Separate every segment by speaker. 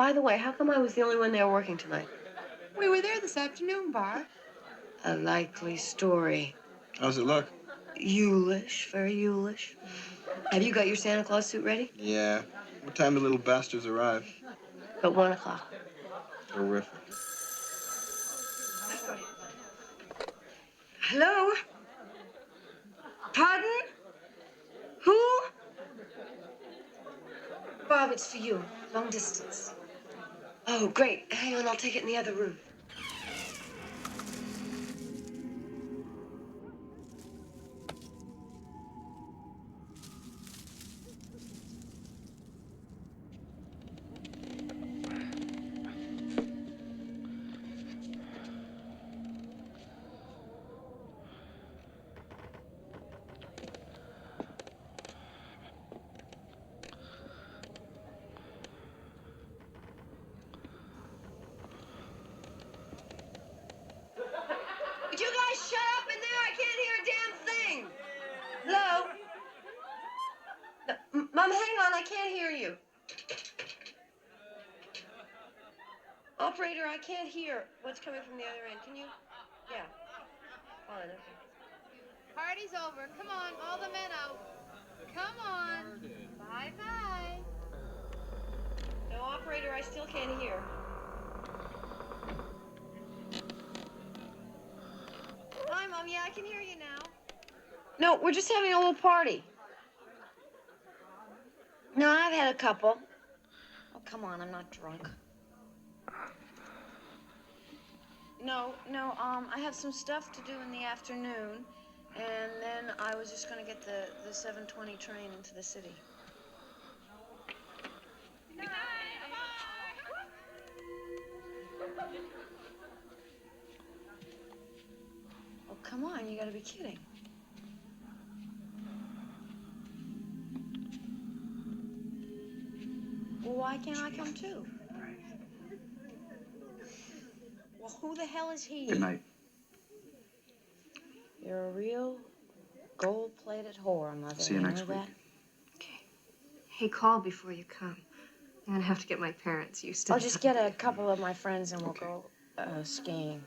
Speaker 1: By the way, how come I was the only one there working tonight?
Speaker 2: We were there this afternoon, Barb.
Speaker 1: A likely story.
Speaker 3: How's it look?
Speaker 1: Yulish, very Yulish. Have you got your Santa Claus suit ready?
Speaker 3: Yeah. What time do little bastards arrive?
Speaker 1: At 1 o'clock.
Speaker 3: Terrific.
Speaker 1: Hello? Pardon? Who? Bob, it's for you. Long distance. Oh, great. Hang on, I'll take it in the other room. Would you guys shut up in there? I can't hear a damn thing. Hello? No, Mom, hang on. I can't hear you. Operator, I can't hear what's coming from the other end. Can you? Yeah. Fine, okay.
Speaker 2: Party's over. Come on, all the men out. Come on. Bye-bye.
Speaker 1: No, operator, I still can't hear. Hi, Mom. Yeah, I can hear you now. No, we're just having a little party. No, I've had a couple. Oh, come on, I'm not drunk. No, I have some stuff to do in the afternoon, and then I was just gonna get the 7:20 train into the city. Oh, come on, you gotta be kidding. Well, why can't I come too? Well, who the hell is he?
Speaker 4: Good night.
Speaker 1: You're a real gold-plated whore, Mother.
Speaker 4: See you next week.
Speaker 1: That?
Speaker 5: Okay. Hey, call before you come. I'm gonna have to get my parents used to
Speaker 1: I'll
Speaker 5: that.
Speaker 1: just get a couple of my friends and we'll go skiing.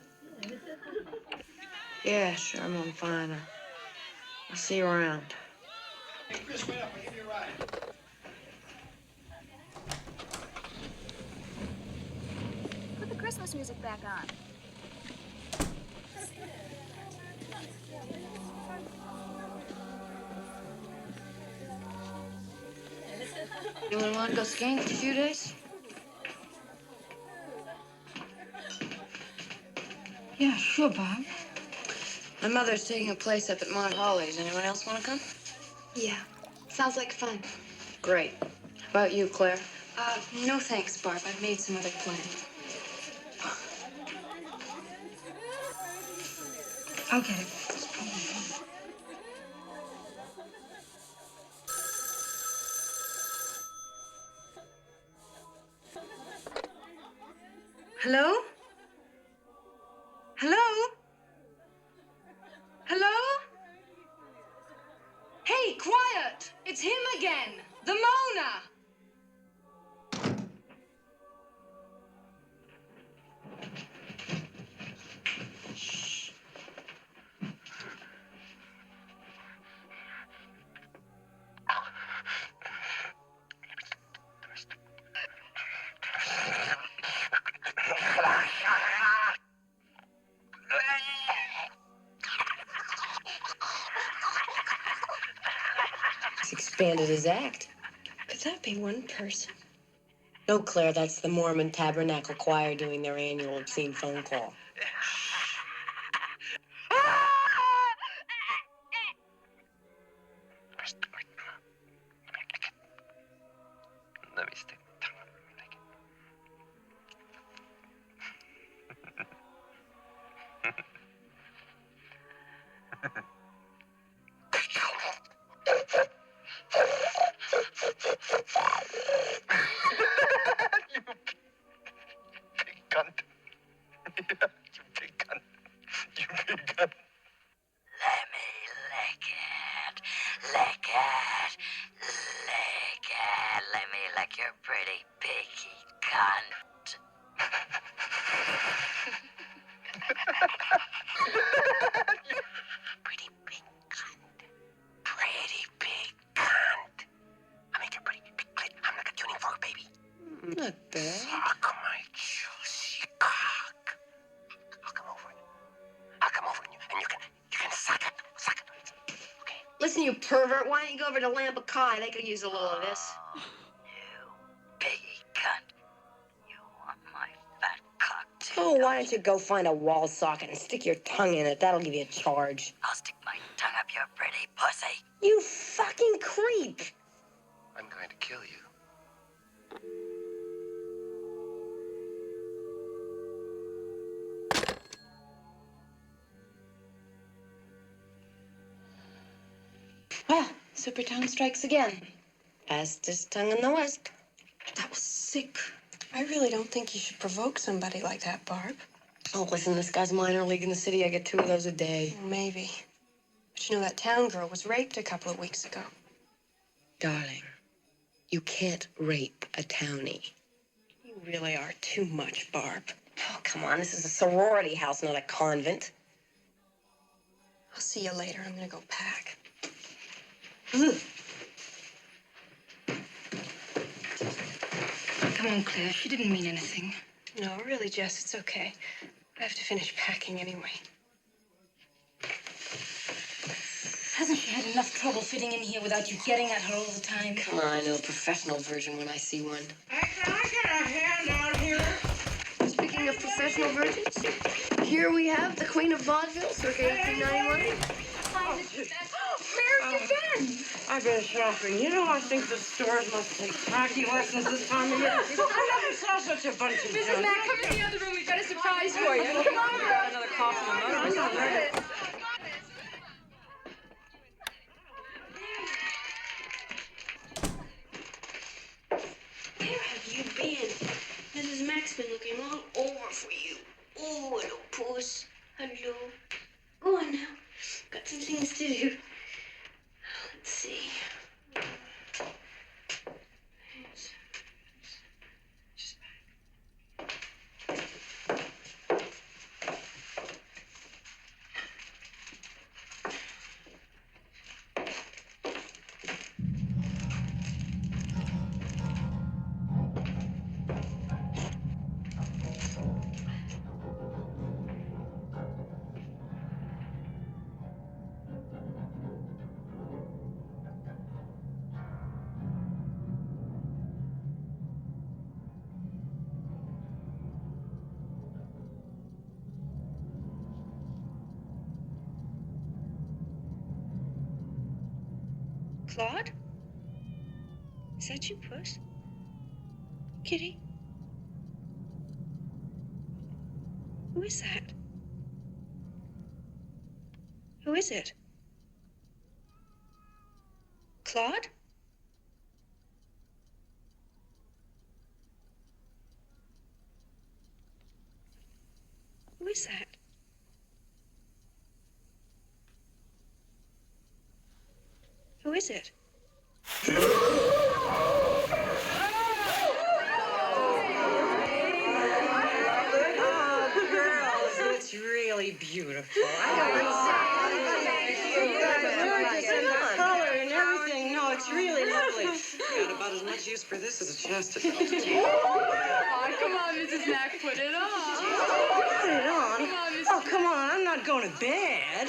Speaker 1: Yeah, sure, I'm fine. I'll see you around.
Speaker 6: Hey, Chris, wait up. I'll give you a ride.
Speaker 7: Put the Christmas music back on.
Speaker 1: Anyone want to go skiing for a few days?
Speaker 5: Yeah, sure, Bob.
Speaker 1: My mother's taking a place up at Mount Holly's. Anyone else want to come?
Speaker 5: Yeah. Sounds like fun.
Speaker 1: Great. How about you, Claire?
Speaker 5: No thanks, Barb. I've made some other plans. I'll get it.
Speaker 1: Hello? Hello? Hello? Hey, quiet! It's him again! The Mona! He's expanded his act. Could that be one person? No, Claire, that's the Mormon Tabernacle Choir doing their annual obscene phone call.
Speaker 3: Let me stick my tongue out. You big cunt. Yeah, you big cunt. You big cunt.
Speaker 8: Let me lick it. Lick it. Lick it. Let me lick your pretty piggy cunt.
Speaker 1: Listen, you pervert, why don't you go over to Lambakai? They could use a little of this.
Speaker 8: You piggy cunt. You want my fat cock too?
Speaker 1: Oh, why don't you go find a wall socket and stick your tongue in it? That'll give you a charge.
Speaker 8: I'll stick my tongue up your pretty pussy.
Speaker 1: You fucking creep!
Speaker 3: I'm going to kill you.
Speaker 5: Well, Super Tongue strikes again.
Speaker 1: Fastest tongue in the West.
Speaker 5: That was sick. I really don't think you should provoke somebody like that, Barb.
Speaker 1: Oh, listen, this guy's minor league in the city. I get 2 of those a day.
Speaker 5: Maybe. But you know that town girl was raped a couple of weeks ago.
Speaker 1: Darling, you can't rape a townie.
Speaker 5: You really are too much, Barb.
Speaker 1: Oh, come on. This is a sorority house, not a convent.
Speaker 5: I'll see you later. I'm gonna go pack.
Speaker 1: Ugh.
Speaker 5: Come on, Claire. She didn't mean anything. No, really, Jess, it's okay. I have to finish packing anyway.
Speaker 4: Hasn't she had enough trouble fitting in here without you getting at her all the time?
Speaker 1: Come on, I know a professional virgin when I see one.
Speaker 6: Hey, can I get a hand out here?
Speaker 5: Speaking of professional virgins, here we have the Queen of Vaudeville, circa 1891.
Speaker 4: Where have you been?
Speaker 6: I've been shopping. You know, I think the stores must take tacky lessons this time of year. I never saw such a bunch of
Speaker 2: Mrs.
Speaker 6: junk.
Speaker 2: Mack, come in the other room. We've got a surprise for you. Come on, girl.
Speaker 6: Another coffee in a moment. I'm not ready.
Speaker 5: Where have you been? Mrs. Mack's been looking all over for you. Oh, hello, puss. Hello. Go on now. Got some things to do. Let's see. Claude? Is that you, puss? Kitty? Who is that? Who is it? Claude? Who is that? Who is it?
Speaker 1: It's really beautiful.
Speaker 6: Color and everything. No, it's really lovely. Got about as much use for this as a chastity belt.
Speaker 2: Oh, come on, Mrs. Mack. Put it on.
Speaker 6: Put it on.
Speaker 2: Come on, Mrs.
Speaker 6: Oh, come on. I'm not going to bed.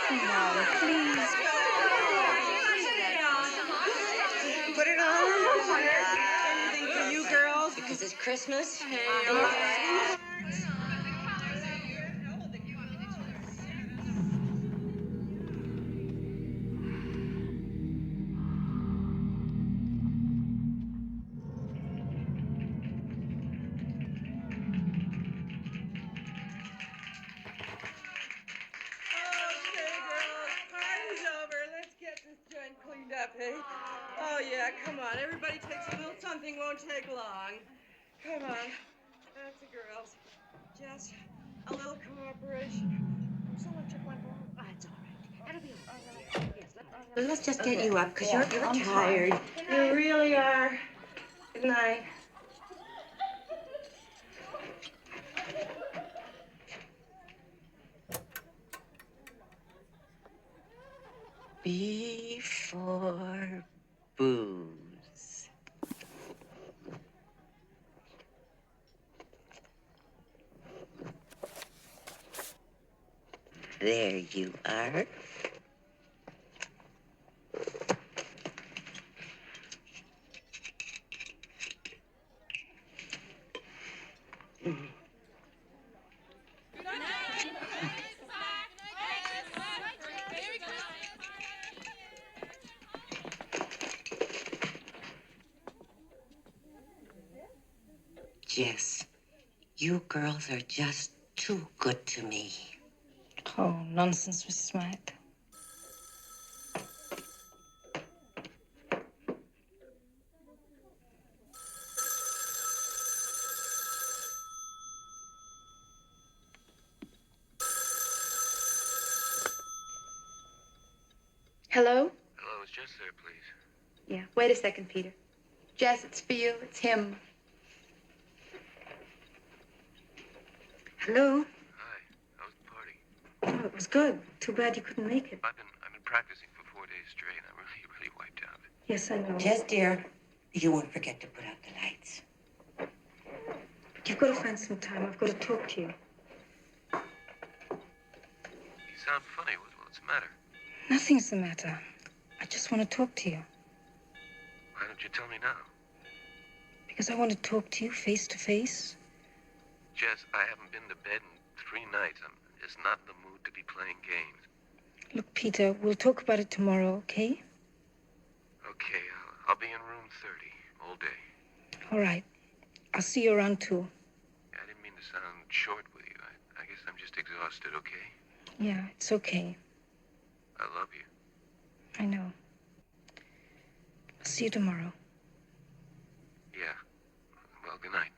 Speaker 5: Mom, please.
Speaker 6: Put it on. Anything for you girls.
Speaker 1: Because it's Christmas.
Speaker 6: Okay, girls, party's over. Let's get this joint cleaned up, hey? Oh, yeah, come on. Everybody takes a little something, won't take long. Come on. That's the girls. Just a little cooperation. Someone took my ball. Oh, it's all right. That'll be all right. Yes,
Speaker 1: Let's just get you up, because you're tired.
Speaker 6: You really are. Good night.
Speaker 1: Before booze. There you are. girls are just too good to me.
Speaker 4: Oh, nonsense, Mrs. Mack.
Speaker 2: Hello?
Speaker 3: Hello, is Jess there, please?
Speaker 2: Yeah, wait a second, Peter. Jess, it's for you. It's him.
Speaker 4: Hello?
Speaker 3: Hi. How was the party?
Speaker 4: Oh, it was good. Too bad you couldn't make it.
Speaker 3: I've been practicing for 4 days straight. I'm really wiped out.
Speaker 4: Yes, I know.
Speaker 1: Jess, dear, you won't forget to put out the lights.
Speaker 4: You've got to find some time. I've got to talk to you.
Speaker 3: You sound funny. What's the matter?
Speaker 4: Nothing's the matter. I just want to talk to you.
Speaker 3: Why don't you tell me now?
Speaker 4: Because I want to talk to you face to face.
Speaker 3: Jess, I haven't been to bed in 3 nights. I'm just not in the mood to be playing games.
Speaker 4: Look, Peter, we'll talk about it tomorrow, okay?
Speaker 3: Okay, I'll be in room 30 all day.
Speaker 4: All right. I'll see you around 2.
Speaker 3: I didn't mean to sound short with you. I guess I'm just exhausted, okay?
Speaker 4: Yeah, it's okay.
Speaker 3: I love you.
Speaker 4: I know. I'll see you tomorrow.
Speaker 3: Yeah. Well, good night.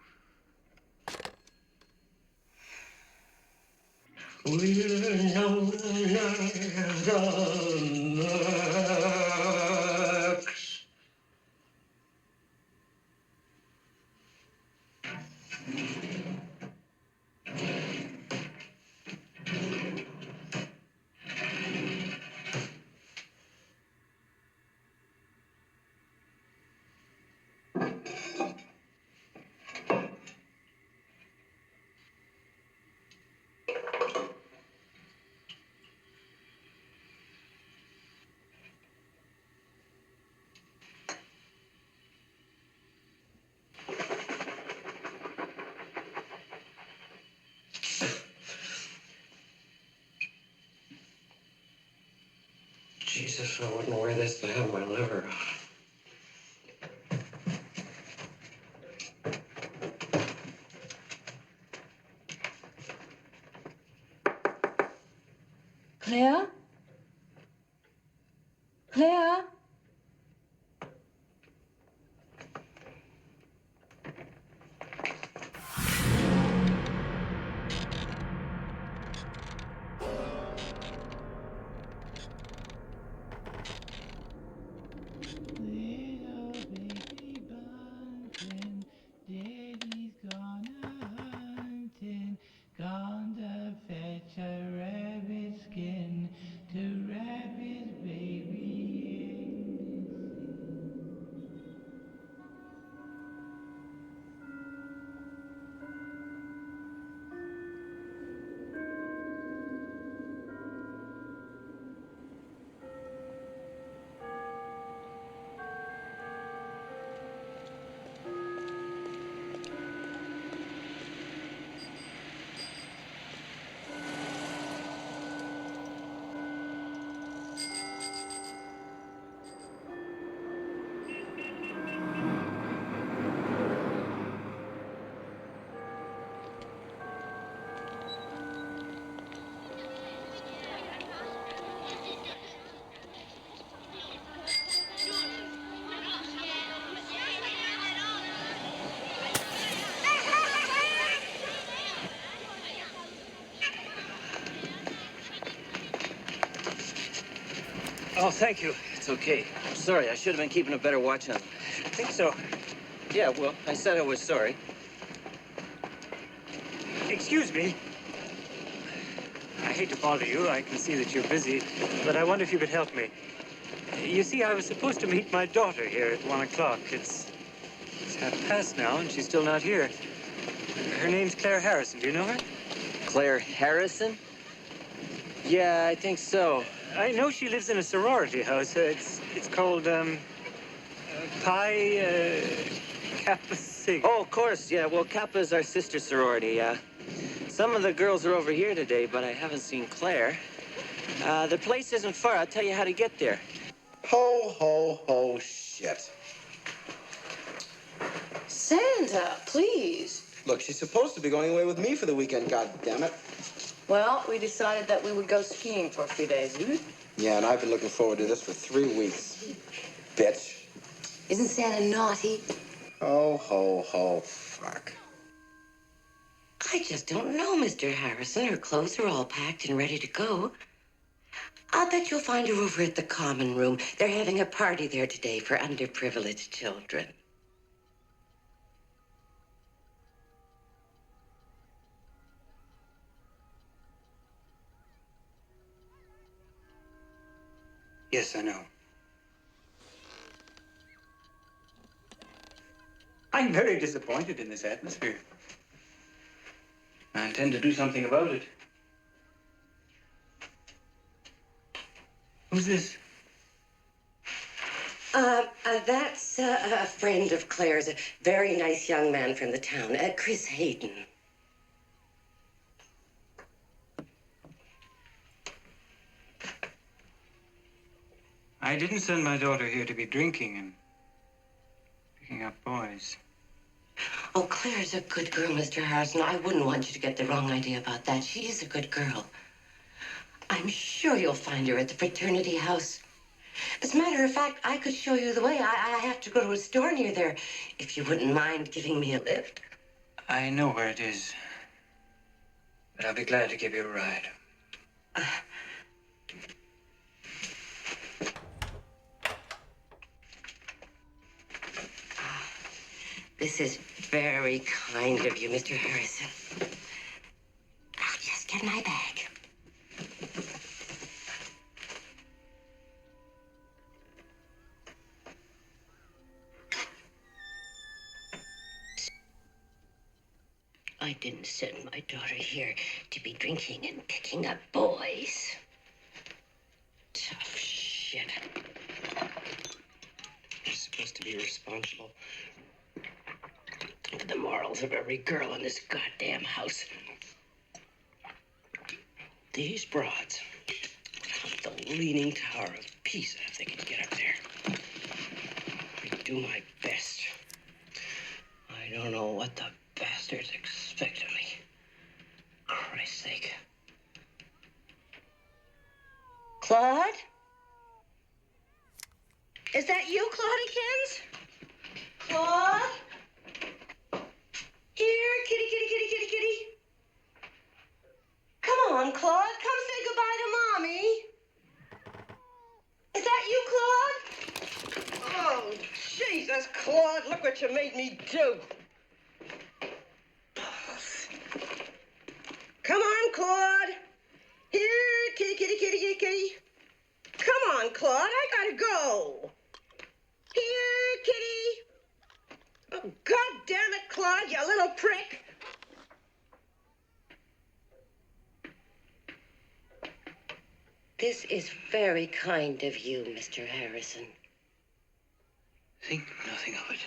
Speaker 9: Jesus, I wouldn't wear this to have my liver.
Speaker 4: Claire? Claire?
Speaker 10: Little baby bunting, daddy's gone a hunting, gone to fetch a rabbit skin to wrap his baby Agnes in.
Speaker 11: Oh, thank you. It's okay. I'm sorry. I should have been keeping a better watch on them. I think so. Yeah, well, I said I was sorry.
Speaker 12: Excuse me. I hate to bother you. I can see that you're busy, but I wonder if you could help me. You see, I was supposed to meet my daughter here at 1 o'clock. It's 1:30 now, and she's still not here. Her name's Claire Harrison. Do you know her?
Speaker 11: Claire Harrison? Yeah, I think so.
Speaker 12: I know she lives in a sorority house. It's called, Pi, Kappa Sig.
Speaker 11: Oh, of course, yeah. Well, Kappa's our sister sorority, yeah. Some of the girls are over here today, but I haven't seen Claire. The place isn't far. I'll tell you how to get there.
Speaker 9: Ho, ho, ho, shit.
Speaker 1: Santa, please.
Speaker 13: Look, she's supposed to be going away with me for the weekend, God damn it.
Speaker 1: Well, we decided that we would go skiing for a few days.
Speaker 13: Yeah, and I've been looking forward to this for 3 weeks. Bitch.
Speaker 1: Isn't Santa naughty?
Speaker 13: Ho, ho, ho, fuck.
Speaker 1: I just don't know, Mr. Harrison. Her clothes are all packed and ready to go. I'll bet you'll find her over at the common room. They're having a party there today for underprivileged children.
Speaker 12: Yes, I know. I'm very disappointed in this atmosphere. I intend to do something about it. Who's this?
Speaker 1: That's a friend of Claire's, a very nice young man from the town, Chris Hayden.
Speaker 12: I didn't send my daughter here to be drinking and picking up boys.
Speaker 1: Oh, Claire's a good girl, Mr. Harrison. I wouldn't want you to get the wrong idea about that. She is a good girl. I'm sure you'll find her at the fraternity house. As a matter of fact, I could show you the way. I have to go to a store near there, if you wouldn't mind giving me a lift.
Speaker 12: I know where it is, but I'll be glad to give you a ride.
Speaker 1: This is very kind of you, Mr. Harrison. I'll just get my bag. I didn't send my daughter here to be drinking and picking up boys. Tough shit. You're supposed to be responsible for the morals of every girl in this goddamn house. These broads have the leaning tower of Pisa if they can get up there. I do my best. I don't know what the bastards expect of me. Christ's sake. Claude? Is that you, Claudikins? Claude? Here, kitty, kitty, kitty, kitty, kitty. Come on, Claude. Come say goodbye to Mommy. Is that you, Claude? Oh, Jesus, Claude. Look what you made me do. Come on, Claude. Here, kitty, kitty, kitty, kitty, kitty. Come on, Claude. I gotta go. Here, kitty. Oh, God damn it, Claude, you little prick. This is very kind of you, Mr. Harrison.
Speaker 12: Think nothing of it.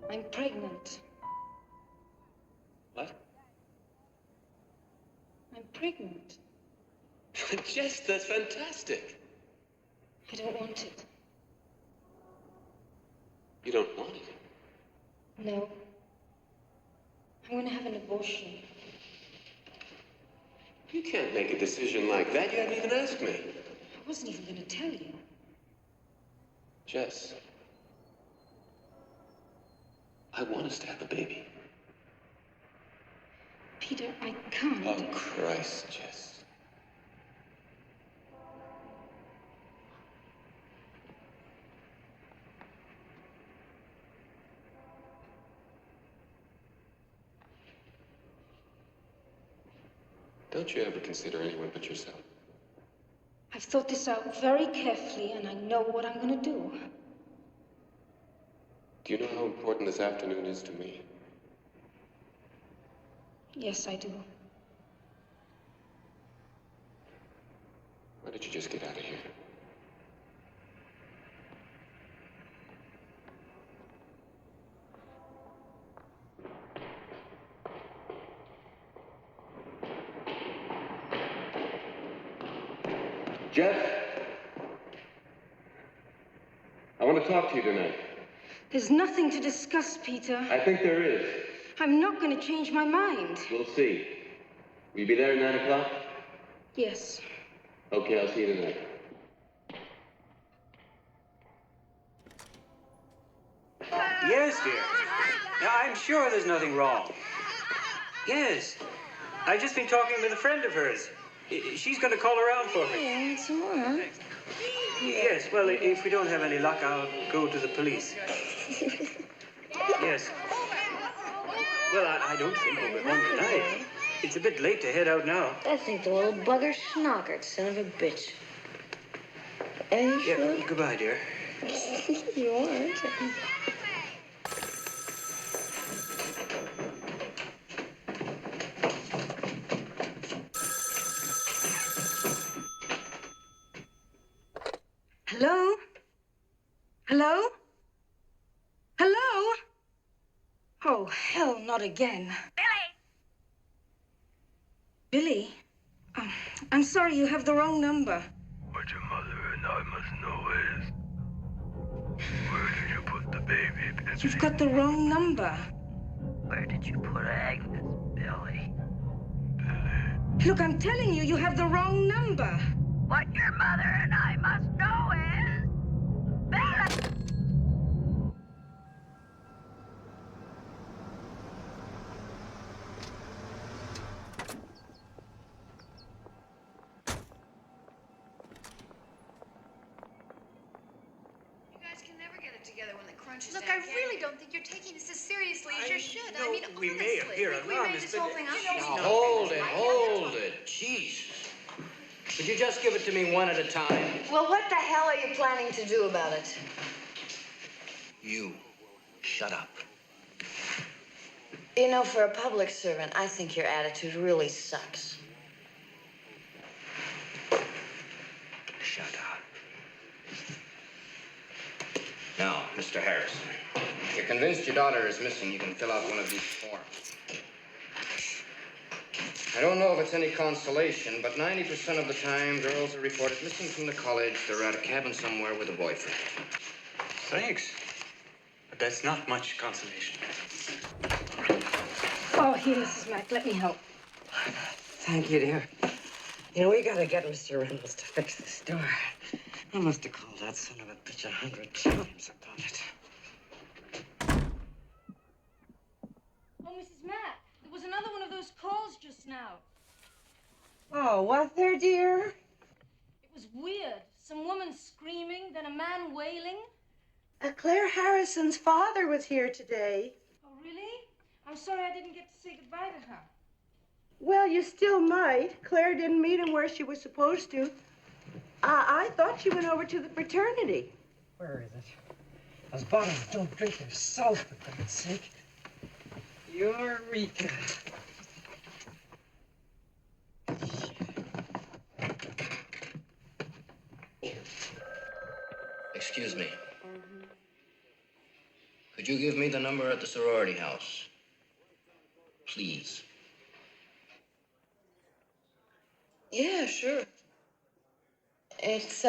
Speaker 4: I'm pregnant.
Speaker 3: What?
Speaker 4: I'm pregnant.
Speaker 3: Jess, that's fantastic.
Speaker 4: I don't want it.
Speaker 3: You don't want it?
Speaker 4: No. I'm going to have an abortion.
Speaker 3: You can't make a decision like that. You haven't even asked me.
Speaker 4: I wasn't even going to tell you.
Speaker 3: Jess, I want us to have a baby.
Speaker 4: Peter, I can't.
Speaker 3: Oh, Christ, Jess. Don't you ever consider anyone but yourself?
Speaker 4: I've thought this out very carefully, and I know what I'm going to do.
Speaker 3: Do Do you know how important this afternoon is to me?
Speaker 4: Yes, I do.
Speaker 3: Why don't you just get out of here? Jeff? I want to talk to you tonight.
Speaker 4: There's nothing to discuss, Peter.
Speaker 3: I think there is.
Speaker 4: I'm not going to change my mind.
Speaker 3: We'll see. Will you be there at 9 o'clock?
Speaker 4: Yes.
Speaker 3: Okay, I'll see you tonight.
Speaker 12: Yes, dear. Now, I'm sure there's nothing wrong. Yes. I've just been talking with a friend of hers. She's going to call around for me.
Speaker 4: Yeah, some more.
Speaker 12: Yes, well, if we don't have any luck, I'll go to the police. Yes. Well, I don't think we'll be home tonight. It's a bit late to head out now.
Speaker 1: I think the little bugger schnockered, son of a bitch. And
Speaker 12: Yeah, goodbye, dear.
Speaker 1: You aren't.
Speaker 4: Hello? Hello? Hello? Oh, hell, not again. Billy! Billy? I'm sorry, you have the wrong number.
Speaker 14: What your mother and I must know is, where did you put the baby, Billy?
Speaker 4: You've got the wrong number.
Speaker 8: Where did you put Agnes, Billy?
Speaker 4: Look, I'm telling you, you have the wrong number.
Speaker 8: What your mother and I must know is, Billy!
Speaker 2: Look, I really don't think you're taking this as seriously as you should. I mean,
Speaker 12: we
Speaker 2: honestly,
Speaker 12: may appear
Speaker 2: we made
Speaker 12: alarmist,
Speaker 2: this
Speaker 12: but
Speaker 2: whole thing up.
Speaker 9: Now, hold it. Jeez. Could you just give it to me one at a time?
Speaker 1: Well, what the hell are you planning to do about it?
Speaker 9: You. Shut up.
Speaker 1: You know, for a public servant, I think your attitude really sucks.
Speaker 9: Shut up. Now, Mr. Harrison, if you're convinced your daughter is missing, you can fill out one of these forms. I don't know if it's any consolation, but 90% of the time, girls are reported missing from the college. They're at a cabin somewhere with a boyfriend.
Speaker 12: Thanks. But that's not much consolation.
Speaker 4: Oh, here, Mrs. Mack, let me help.
Speaker 6: Thank you, dear. You know, we gotta get Mr. Reynolds to fix this door. I must have called that son of a bitch 100 times about it.
Speaker 4: Oh, Mrs. Mack, there was another one of those calls just now.
Speaker 6: Oh, what there, dear?
Speaker 4: It was weird. Some woman screaming, then a man wailing.
Speaker 6: Claire Harrison's father was here today.
Speaker 4: Oh, really? I'm sorry I didn't get to say goodbye to her.
Speaker 6: Well, you still might. Claire didn't meet him where she was supposed to. I thought she went over to the fraternity. Where is it? Those bottles don't drink their salt, for God's sake. Eureka.
Speaker 9: Excuse me. Could you give me the number at the sorority house? Please.
Speaker 1: Yeah, sure. It's,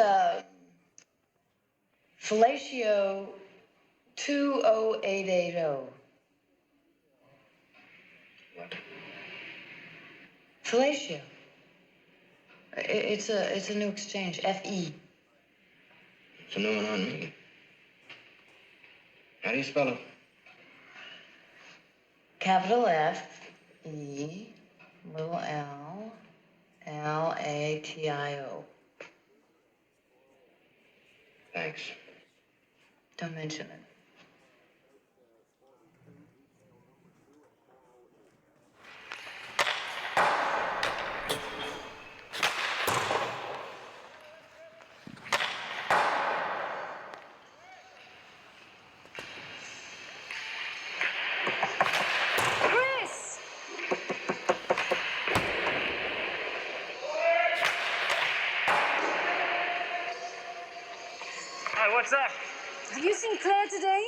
Speaker 1: fellatio 20880.
Speaker 9: What?
Speaker 1: Fellatio. It's a new exchange. FE.
Speaker 9: It's a new one on me. How do you spell it?
Speaker 1: Capital F E little L LATIO.
Speaker 9: Thanks.
Speaker 1: Don't mention it.
Speaker 12: Hi, what's up?
Speaker 4: Have you seen Claire today?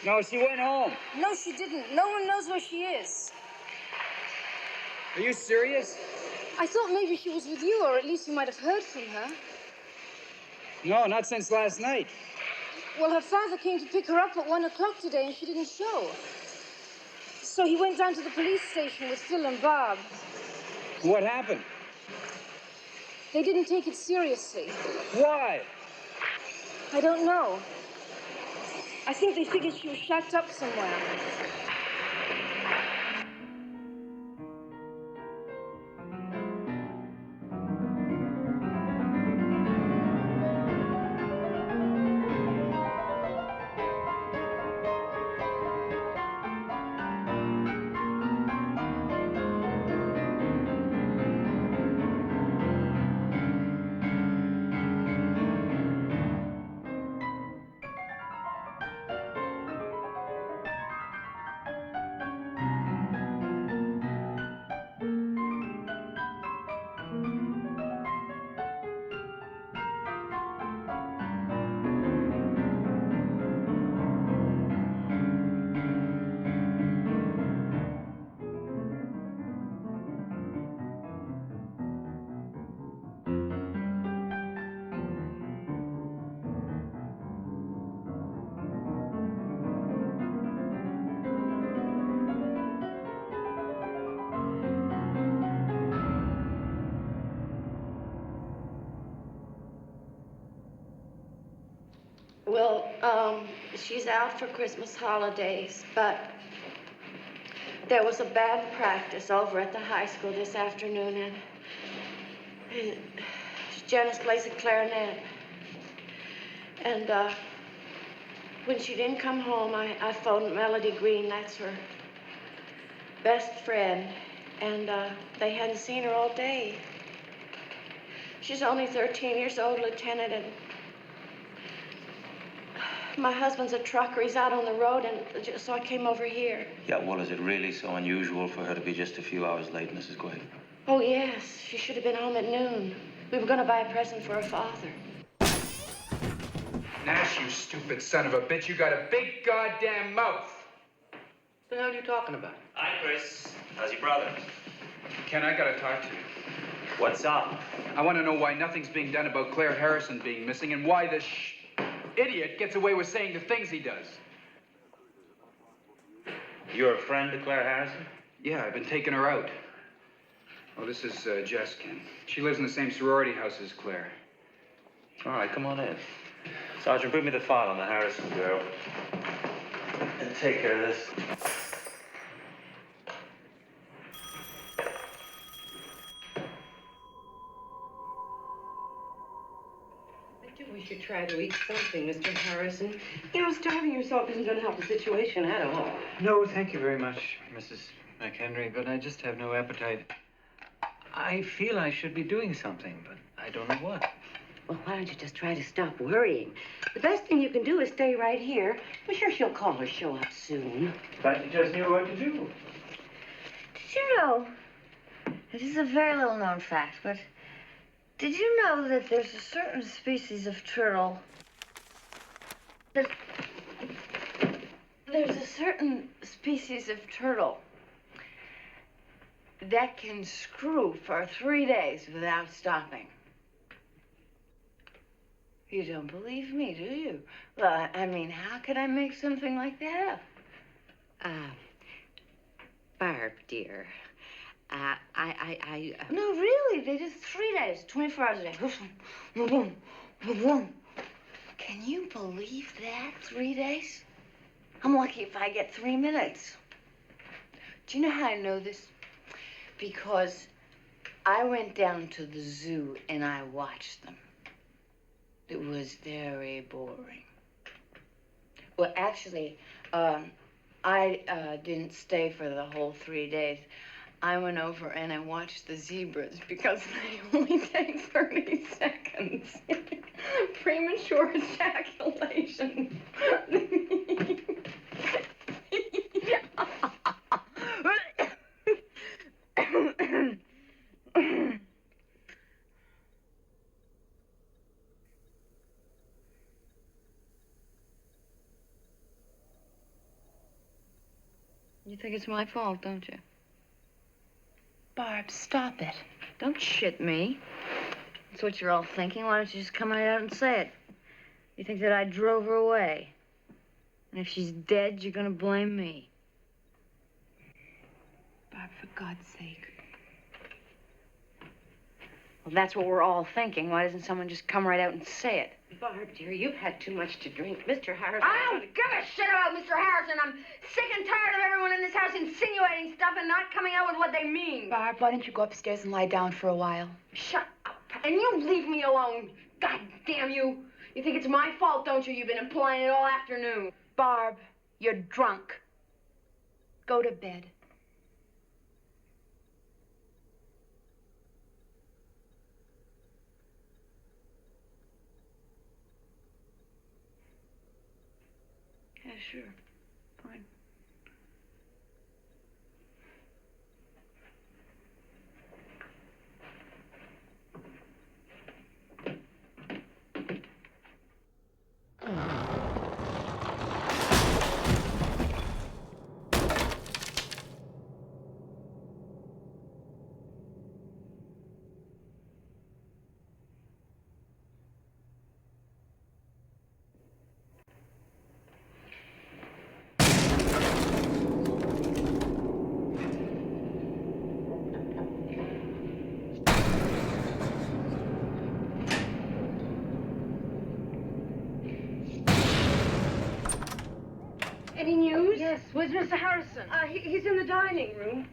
Speaker 12: No, she went home.
Speaker 4: No, she didn't. No one knows where she is.
Speaker 12: Are you serious?
Speaker 4: I thought maybe she was with you, or at least you might have heard from her.
Speaker 12: No, not since last night.
Speaker 4: Well, her father came to pick her up at 1 o'clock today, and she didn't show. So he went down to the police station with Phil and Bob.
Speaker 12: What happened?
Speaker 4: They didn't take it seriously.
Speaker 12: Why?
Speaker 4: I don't know. I think they figured she was shacked up somewhere.
Speaker 1: Well, she's out for Christmas holidays, but there was a band practice over at the high school this afternoon, and Janice plays the clarinet. And when she didn't come home, I phoned Melody Green, that's her best friend, and they hadn't seen her all day. She's only 13 years old, Lieutenant, and my husband's a trucker. He's out on the road, and so I came over here.
Speaker 15: Yeah, well, is it really so unusual for her to be just a few hours late, Mrs. Quaid?
Speaker 1: Oh, yes. She should have been home at noon. We were going to buy a present for her father.
Speaker 16: Nash, you stupid son of a bitch. You got a big goddamn mouth. What the hell are you talking about?
Speaker 15: Hi, Chris. How's your brother?
Speaker 16: Ken, I gotta talk to you.
Speaker 15: What's up?
Speaker 16: I want to know why nothing's being done about Claire Harrison being missing and why this idiot gets away with saying the things he does.
Speaker 15: You're a friend to Claire Harrison?
Speaker 16: Yeah, I've been taking her out. Oh, this is Jess, Ken. She lives in the same sorority house as Claire.
Speaker 15: All right, come on in. Sergeant, bring me the file on the Harrison girl. And take care of this.
Speaker 1: I think we should try to eat something, Mr. Harrison. You know, starving yourself isn't going to help the situation at all.
Speaker 12: No, thank you very much, Mrs. McHenry, but I just have no appetite. I feel I should be doing something, but I don't know what.
Speaker 1: Well, why don't you just try to stop worrying? The best thing you can do is stay right here. I'm sure she'll call or show up soon.
Speaker 12: But you just knew what to do.
Speaker 17: Did you know, this is a very little known fact, but did you know that there's a certain species of turtle that there's a certain species of turtle that can screw for 3 days without stopping? You don't believe me, do you? Well, I mean, how could I make something like that up?
Speaker 1: Barb, dear,
Speaker 17: No, really, they just 3 days, 24 hours a day. Can you believe that? 3 days? I'm lucky if I get 3 minutes. Do you know how I know this? Because I went down to the zoo and I watched them. It was very boring. Well, actually, I didn't stay for the whole 3 days. I went over and I watched the zebras because they only take 30 seconds. Premature ejaculation. You think it's my fault, don't you?
Speaker 4: Barb, stop it.
Speaker 17: Don't shit me. That's what you're all thinking. Why don't you just come right out and say it? You think that I drove her away. And if she's dead, you're gonna blame me.
Speaker 4: Barb, for God's sake.
Speaker 17: Well, that's what we're all thinking. Why doesn't someone just come right out and say it?
Speaker 1: Barb, dear, you've had too much to drink. Mr. Harrison...
Speaker 17: I don't give a shit about Mr. Harrison. I'm sick and tired of everyone in this house insinuating stuff and not coming out with what they mean.
Speaker 4: Barb, why don't you go upstairs and lie down for a while?
Speaker 17: Shut up. And you leave me alone. God damn you. You think it's my fault, don't you? You've been implying it all afternoon.
Speaker 4: Barb, you're drunk. Go to bed.
Speaker 17: Yeah, sure. Fine. Any news?
Speaker 4: Yes, where's Mr. Harrison?
Speaker 17: He's in the dining room.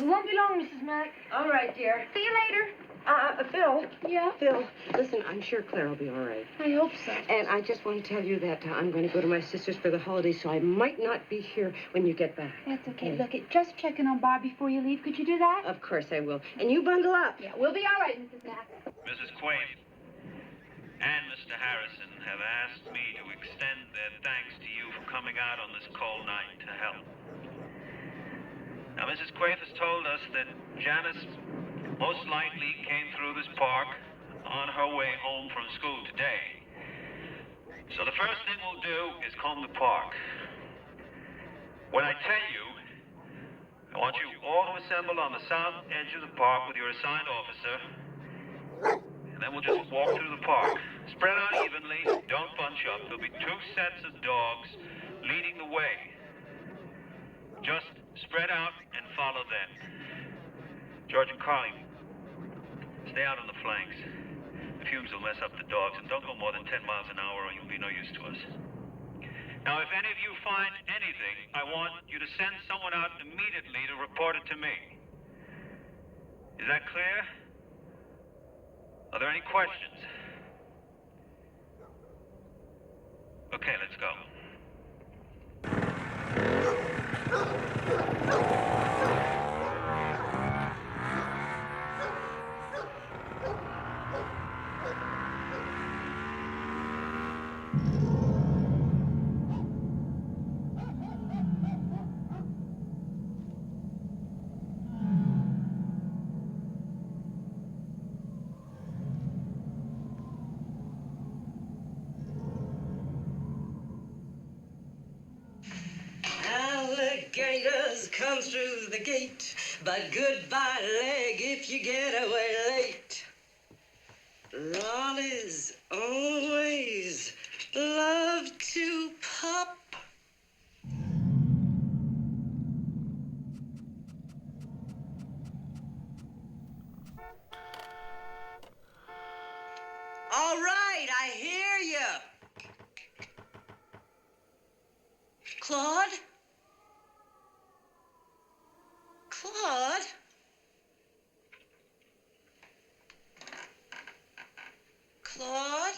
Speaker 4: It won't be long, Mrs. Mack.
Speaker 17: All right, dear.
Speaker 4: See you later.
Speaker 1: Phil.
Speaker 4: Yeah?
Speaker 1: Phil, listen, I'm sure Claire will be all right.
Speaker 4: I hope so.
Speaker 1: And I just want to tell you that I'm going to go to my sister's for the holidays, so I might not be here when you get back.
Speaker 4: That's okay. Look, just checking on Barb before you leave. Could you do that?
Speaker 1: Of course I will. And you bundle up.
Speaker 4: Yeah, we'll be all right, Mrs. Mack.
Speaker 15: Mrs. Quaid and Mr. Harrison have asked me to extend their thanks to you for coming out on this cold night to help. Now, Mrs. Quaid has told us that Janice most likely came through this park on her way home from school today. So the first thing we'll do is comb the park. When I tell you, I want you all to assemble on the south edge of the park with your assigned officer, and then we'll just walk through the park. Spread out evenly, don't bunch up. There'll be 2 sets of dogs leading the way. Just spread out and follow them. George and Carly, stay out on the flanks. The fumes will mess up the dogs, and don't go more than 10 miles an hour or you'll be no use to us. Now, if any of you find anything, I want you to send someone out immediately to report it to me. Is that clear? Are there any questions? Okay, let's go.
Speaker 1: Alligators come through the gate, but goodbye leg if you get away late. Lollies always love to pop. All right, I hear you. Claude? Claude? Claude?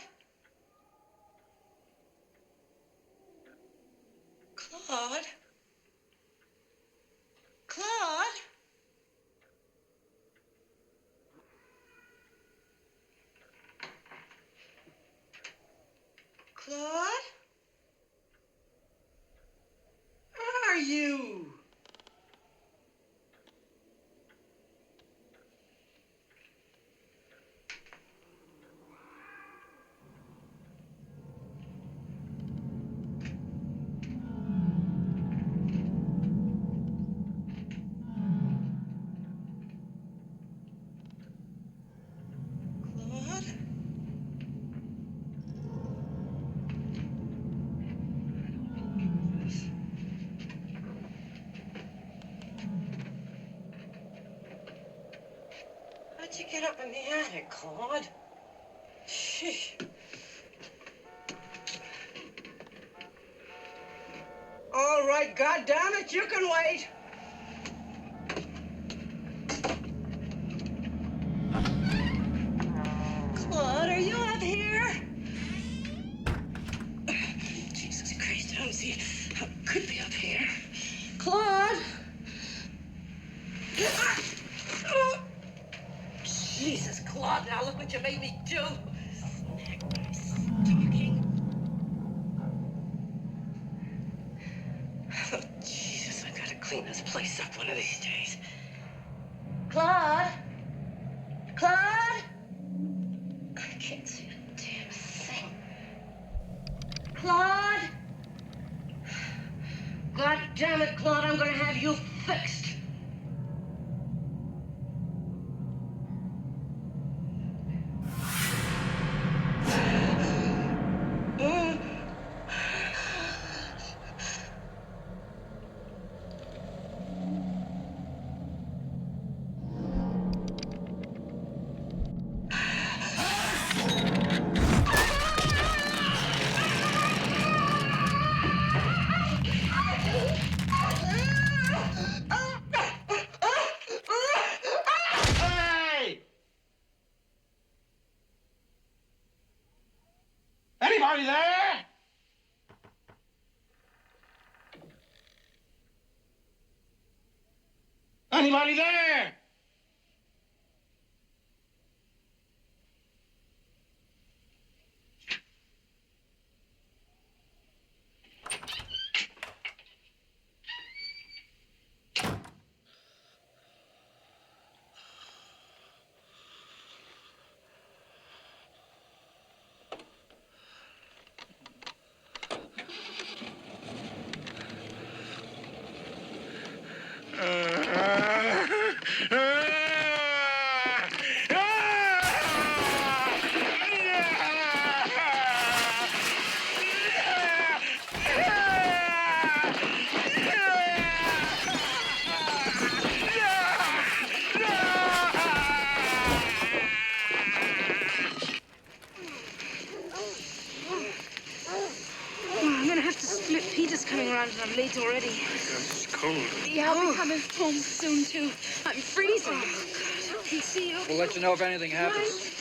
Speaker 1: How'd you get up in the attic, Claude? Sheesh.
Speaker 6: All right, goddammit, you can wait.
Speaker 1: Claude, are you up here? Jesus Christ, I don't see how it could be up here. Claude! Jesus, Claude, now look what you made me do. Oh, Jesus, I've got to clean this place up one of these days. Claude? Claude? I can't see a damn thing. Claude? God damn it, Claude, I'm gonna have you fixed.
Speaker 10: Hey! Anybody there? Anybody there?
Speaker 4: I'm gonna have to split. Peter's coming around and I'm late already.
Speaker 12: It's cold.
Speaker 4: Yeah, I'll be coming home soon, too. I'm freezing. Oh, God. Okay, see you.
Speaker 16: We'll let you know if anything happens.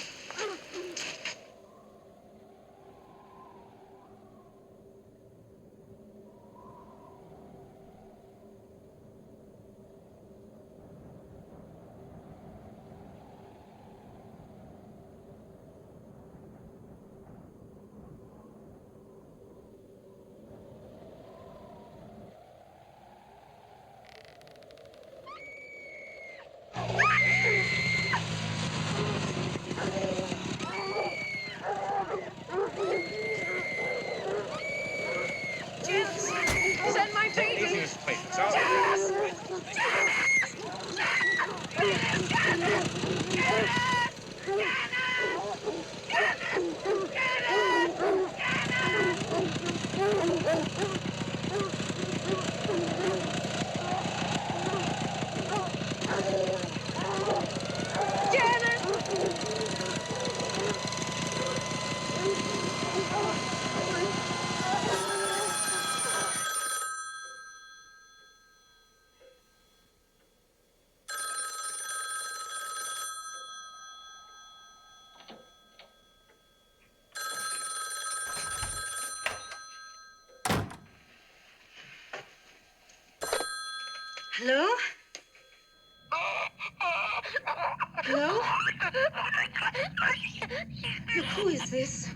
Speaker 4: Janice, send my baby.
Speaker 9: Easy, Mrs. Clayton. It's all
Speaker 4: Janice! Hello? Hello? Look, who is this?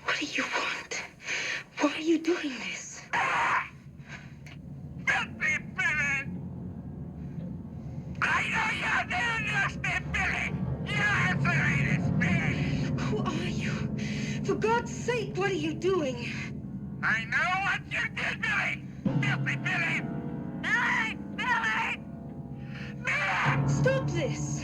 Speaker 4: What do you want? Why are you doing this? Who are you? For God's sake, what are you doing?
Speaker 10: I know what you did, Billy! Filthy Billy! Billy! Billy! Billy!
Speaker 4: Stop this!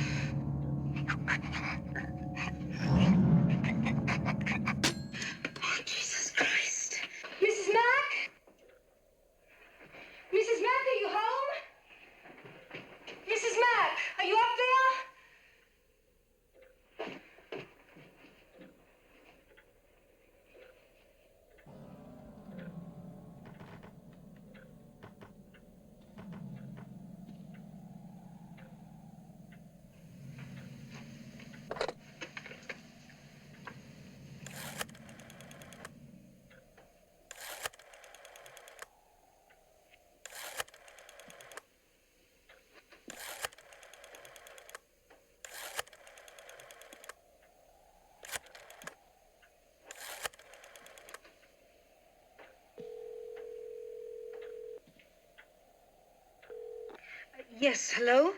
Speaker 4: Yes, hello?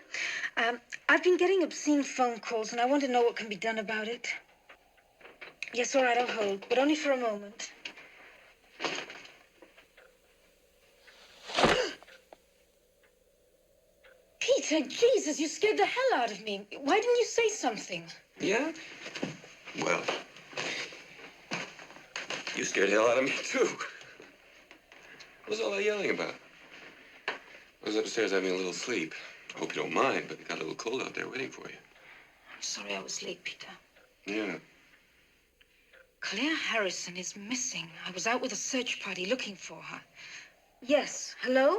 Speaker 4: I've been getting obscene phone calls, and I want to know what can be done about it. Yes, all right, I'll hold, but only for a moment. Peter, Jesus, you scared the hell out of me. Why didn't you say something?
Speaker 13: Yeah? Well, you scared the hell out of me, too. What was all that yelling about? I was upstairs having a little sleep. I hope you don't mind, but it got a little cold out there waiting for you.
Speaker 4: I'm sorry I was late, Peter.
Speaker 13: Yeah.
Speaker 4: Claire Harrison is missing. I was out with a search party looking for her. Yes, hello?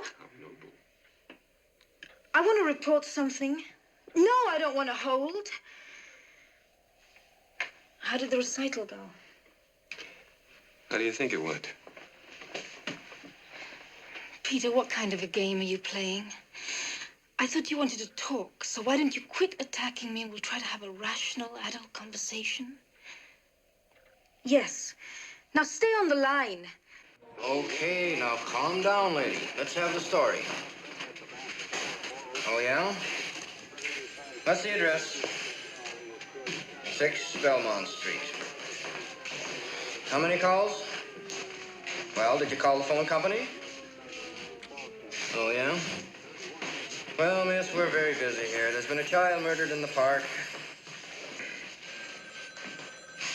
Speaker 4: I want to report something. No, I don't want to hold. How did the recital go?
Speaker 13: How do you think it went?
Speaker 4: Peter, what kind of a game are you playing? I thought you wanted to talk, so why don't you quit attacking me and we'll try to have a rational, adult conversation? Yes. Now stay on the line.
Speaker 9: Okay, now calm down, lady. Let's have the story. Oh, yeah? What's the address? 6 Belmont Street. How many calls? Well, did you call the phone company? Oh, yeah? Well, miss, we're very busy here. There's been a child murdered in the park.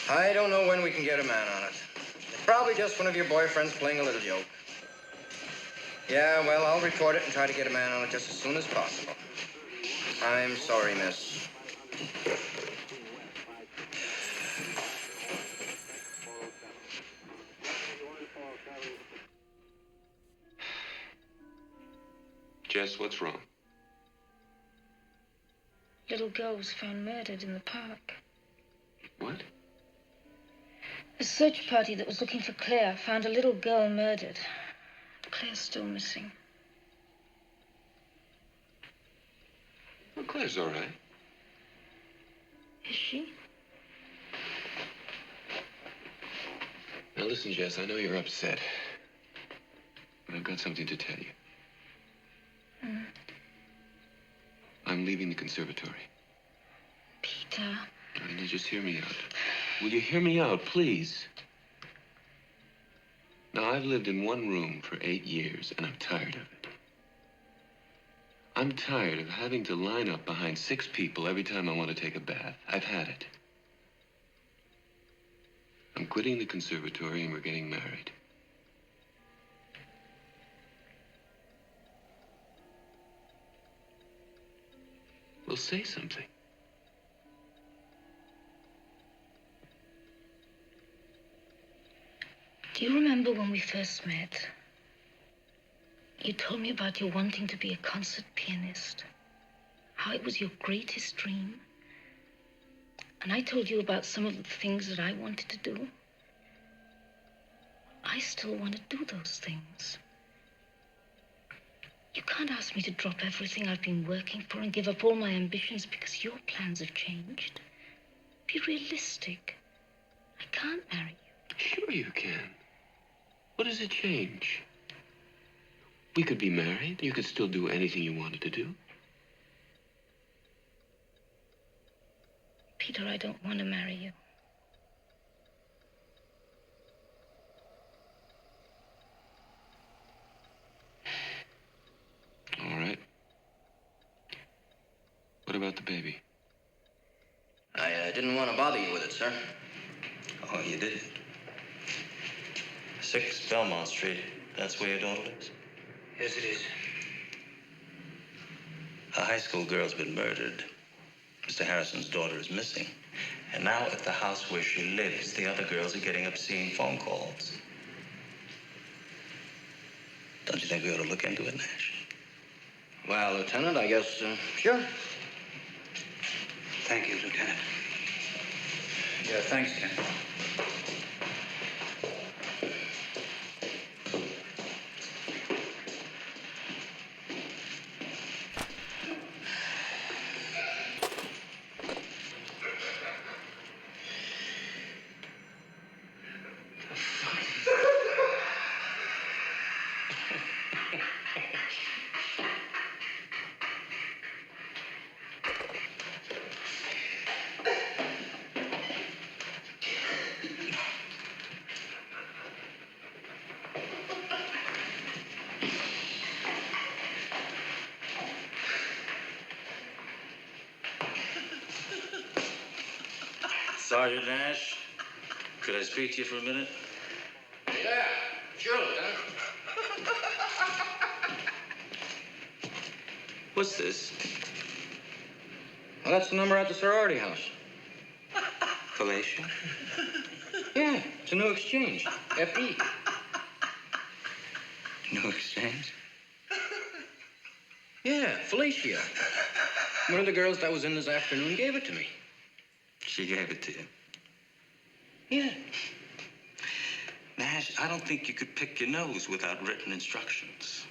Speaker 9: I don't know when we can get a man on it. It's probably just one of your boyfriends playing a little joke. Yeah, well, I'll report it and try to get a man on it just as soon as possible. I'm sorry, miss.
Speaker 13: Jess, what's wrong?
Speaker 4: Little girl was found murdered in the park.
Speaker 13: What?
Speaker 4: A search party that was looking for Claire found a little girl murdered. Claire's still missing.
Speaker 13: Well, Claire's all right.
Speaker 4: Is she?
Speaker 13: Now listen, Jess, I know you're upset. But I've got something to tell you. I'm leaving the conservatory.
Speaker 4: Peter.
Speaker 13: Now, just hear me out. Will you hear me out, please? Now, I've lived in one room for 8 years, and I'm tired of it. I'm tired of having to line up behind 6 people every time I want to take a bath. I've had it. I'm quitting the conservatory, and we're getting married. Well, say something.
Speaker 4: Do you remember when we first met? You told me about your wanting to be a concert pianist. How it was your greatest dream. And I told you about some of the things that I wanted to do. I still want to do those things. You can't ask me to drop everything I've been working for and give up all my ambitions because your plans have changed. Be realistic. I can't marry you.
Speaker 13: Sure you can. What does it change? We could be married. You could still do anything you wanted to do.
Speaker 4: Peter, I don't want to marry you.
Speaker 13: All right. What about the baby?
Speaker 9: I didn't want to bother you with it, sir.
Speaker 18: Oh, you didn't? 6 Belmont Street. That's where your daughter lives?
Speaker 9: Yes, it is.
Speaker 18: A high school girl's been murdered. Mr. Harrison's daughter is missing. And now at the house where she lives, the other girls are getting obscene phone calls. Don't you think we ought to look into it, Nash?
Speaker 9: Well, Lieutenant, I guess, sure.
Speaker 16: Thank you, Lieutenant. Yeah, thanks, Ken.
Speaker 18: Sergeant Nash, could I speak to you for a minute?
Speaker 9: Yeah, sure, Lieutenant.
Speaker 18: What's this?
Speaker 9: Well, that's the number at the sorority house.
Speaker 18: Fellatio?
Speaker 9: Yeah, it's a new exchange. FE.
Speaker 18: New exchange?
Speaker 9: Yeah, Felicia. One of the girls that was in this afternoon gave it to me.
Speaker 18: She gave it to you.
Speaker 9: Yeah.
Speaker 18: Nash, I don't think you could pick your nose without written instructions.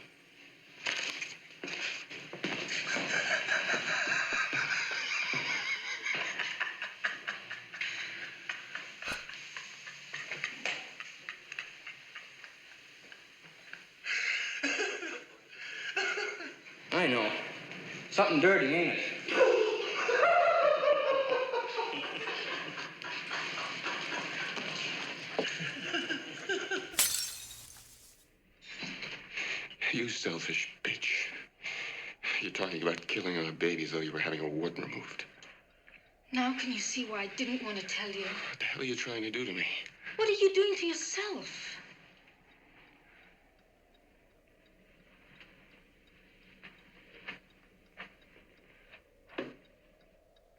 Speaker 9: I know. Something dirty, ain't it?
Speaker 13: You selfish bitch. You're talking about killing our babies though you were having a wart removed.
Speaker 4: Now can you see why I didn't want to tell you?
Speaker 13: What the hell are you trying to do to me?
Speaker 4: What are you doing to yourself?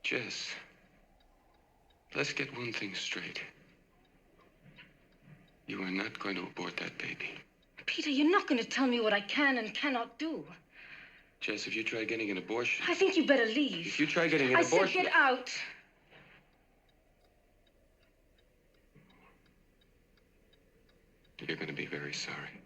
Speaker 13: Jess, let's get one thing straight. You are not going to abort that baby.
Speaker 4: Peter, you're not going to tell me what I can and cannot do.
Speaker 13: Jess, if you try getting an abortion...
Speaker 4: I think you better leave.
Speaker 13: If you try getting an
Speaker 4: I
Speaker 13: abortion...
Speaker 4: said get out.
Speaker 13: You're going to be very sorry.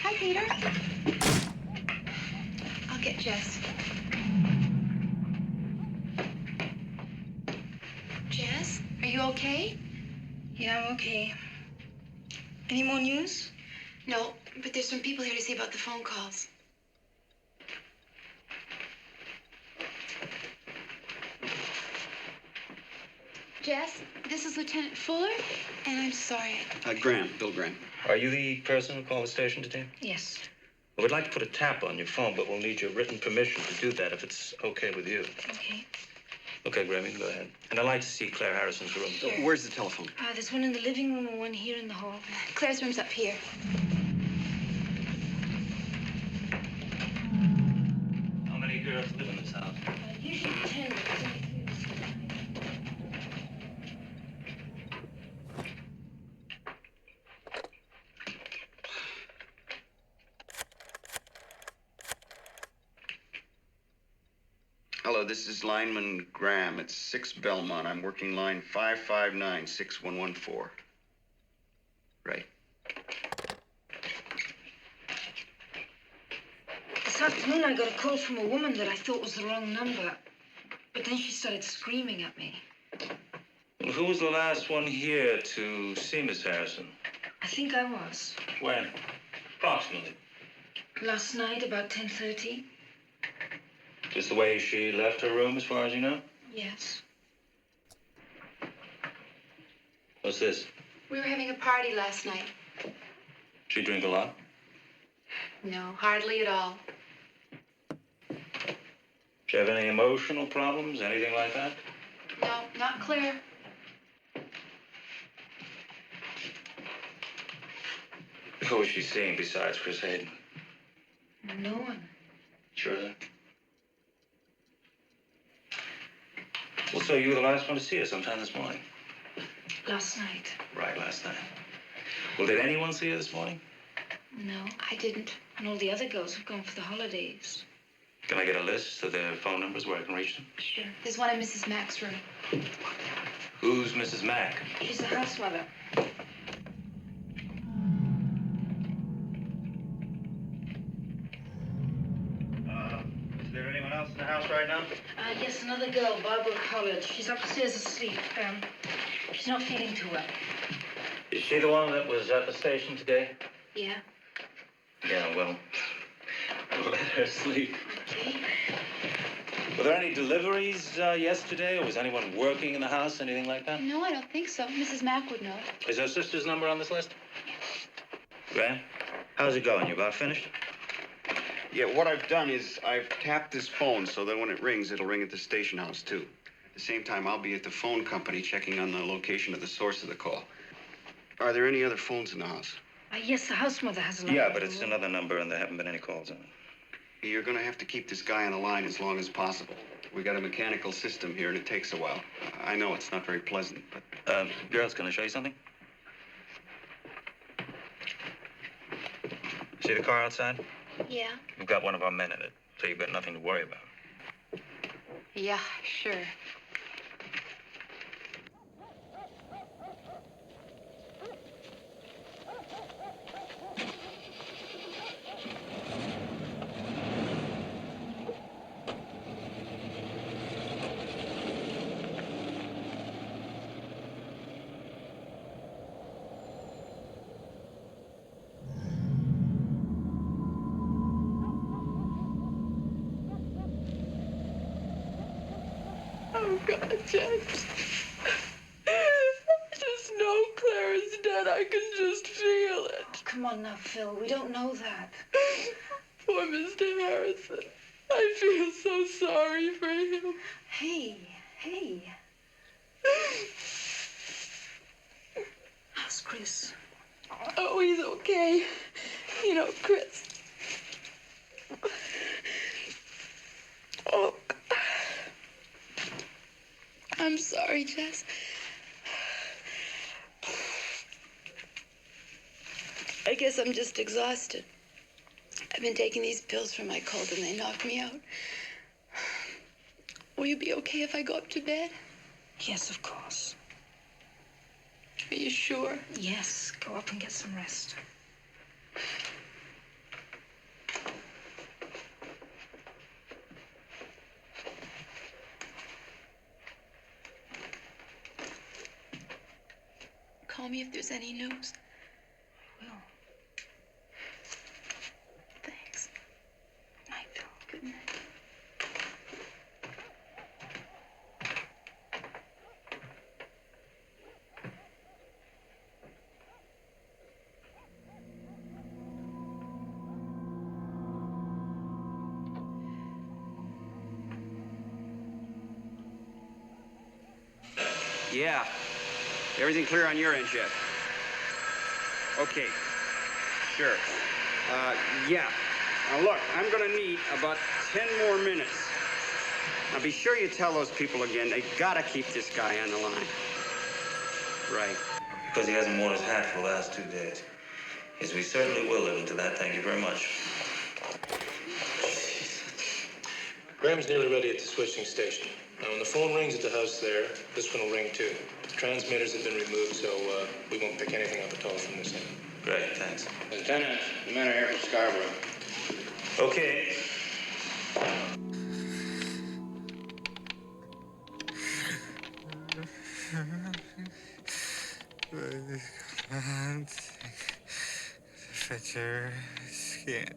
Speaker 2: Hi, Peter. I'll get Jess. Jess, are you okay?
Speaker 4: Yeah, I'm okay. Any more news?
Speaker 2: No, but there's some people here to see about the phone calls. Jess, this is Lieutenant Fuller, and I'm sorry.
Speaker 18: Graham, Bill Graham. Are you the person who called the station today?
Speaker 4: Yes.
Speaker 18: Well, we'd like to put a tap on your phone, but we'll need your written permission to do that if it's okay with you.
Speaker 4: Okay.
Speaker 18: Okay, Graham, you can go ahead. And I'd like to see Claire Harrison's room.
Speaker 4: Sure.
Speaker 18: Where's the telephone?
Speaker 4: There's one in the living room and one here in the hall.
Speaker 2: Claire's room's up here.
Speaker 18: How many girls live in this house?
Speaker 4: Usually 10, but there's only 3 this time.
Speaker 19: Hello, this is lineman Graham. It's 6 Belmont. I'm working line 559-6114. Right.
Speaker 4: This afternoon, I got a call from a woman that I thought was the wrong number. But then she started screaming at me.
Speaker 18: Well, who was the last one here to see Miss Harrison?
Speaker 4: I think I was.
Speaker 18: When? Approximately.
Speaker 4: Last night, about 10:30.
Speaker 18: Just the way she left her room, as far as you know?
Speaker 4: Yes.
Speaker 18: What's this?
Speaker 2: We were having a party last night.
Speaker 18: She drink a lot?
Speaker 2: No, hardly at all.
Speaker 18: She have any emotional problems, anything like that?
Speaker 2: No, not Claire.
Speaker 18: Who was she seeing besides Chris Hayden?
Speaker 4: No one.
Speaker 18: Sure of that? Well, so you were the last one to see her sometime this morning?
Speaker 4: Last night.
Speaker 18: Right, last night. Well, did anyone see her this morning?
Speaker 4: No, I didn't. And all the other girls have gone for the holidays.
Speaker 18: Can I get a list of their phone numbers where I can reach them?
Speaker 2: Sure. There's one in Mrs. Mack's room.
Speaker 18: Who's Mrs. Mack?
Speaker 4: She's the house mother.
Speaker 18: Is there anyone else in the house right now?
Speaker 4: Yes, another girl, Barbara College. She's upstairs asleep. She's not feeling too well.
Speaker 18: Is she the one that was at the station today?
Speaker 4: Yeah.
Speaker 18: Yeah, well, let her sleep.
Speaker 4: Okay.
Speaker 18: Were there any deliveries yesterday, or was anyone working in the house, anything like that?
Speaker 2: No, I don't think so. Mrs. Mack would know.
Speaker 18: Is her sister's number on this list? Graham, how's it going? You about finished?
Speaker 19: Yeah, what I've done is I've tapped this phone so that when it rings, it'll ring at the station house, too. At the same time, I'll be at the phone company checking on the location of the source of the call. Are there any other phones in the house?
Speaker 4: Yes, the house mother has a line.
Speaker 18: Yeah, but it's another number and there haven't been any calls on it.
Speaker 19: You're going to have to keep this guy on the line as long as possible. We got a mechanical system here, and it takes a while. I know it's not very pleasant, but...
Speaker 18: Girls, can I show you something? See the car outside?
Speaker 17: Yeah.
Speaker 18: We've got one of our men in it, so you've got nothing to worry about.
Speaker 17: Yeah, sure.
Speaker 6: Oh, God, Jess. I just know Claire is dead. I can just feel it.
Speaker 4: Oh, come on now, Phil. We don't know that.
Speaker 6: Poor Mr. Harrison. I feel so sorry for him.
Speaker 4: Hey. How's Chris?
Speaker 6: Oh, he's okay. You know, Chris. Oh. I'm sorry, Jess. I guess I'm just exhausted. I've been taking these pills for my cold and they knocked me out. Will you be okay if I go up to bed?
Speaker 4: Yes, of course.
Speaker 6: Are you sure?
Speaker 4: Yes, go up and get some rest.
Speaker 6: Call me if there's any news.
Speaker 4: I will.
Speaker 6: Thanks.
Speaker 4: Night, Phil.
Speaker 6: Good night.
Speaker 19: Yeah. Everything clear on your end, Jeff? Okay. Sure. Yeah. Now, look, I'm going to need about 10 more minutes. Now, be sure you tell those people again, they got to keep this guy on the line. Right.
Speaker 18: Because he hasn't worn his hat for the last 2 days. Yes, we certainly will live into that. Thank you very much.
Speaker 20: Graham's nearly ready at the switching station. Now, when the phone rings at the house there, this one will ring too. The transmitters have been removed, so we won't pick anything up at all from this end.
Speaker 18: Great, thanks.
Speaker 19: Lieutenant, the men are here from Scarborough.
Speaker 18: Okay.
Speaker 21: Fetch your skin.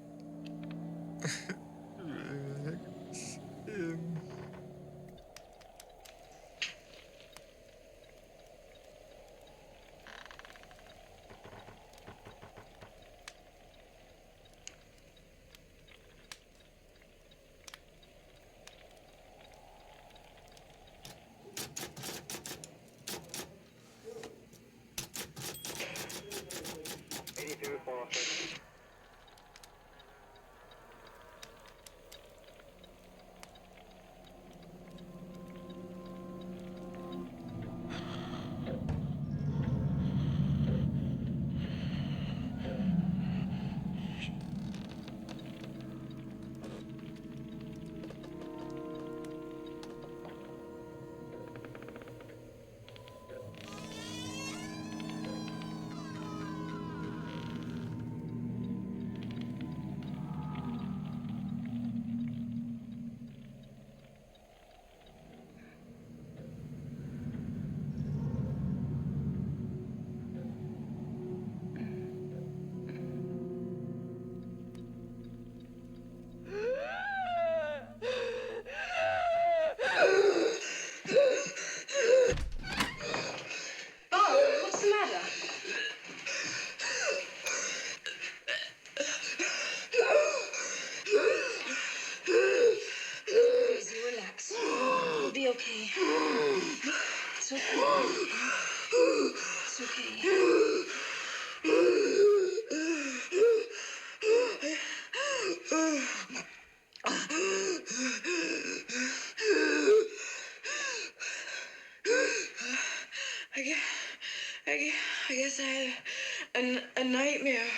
Speaker 6: Yeah.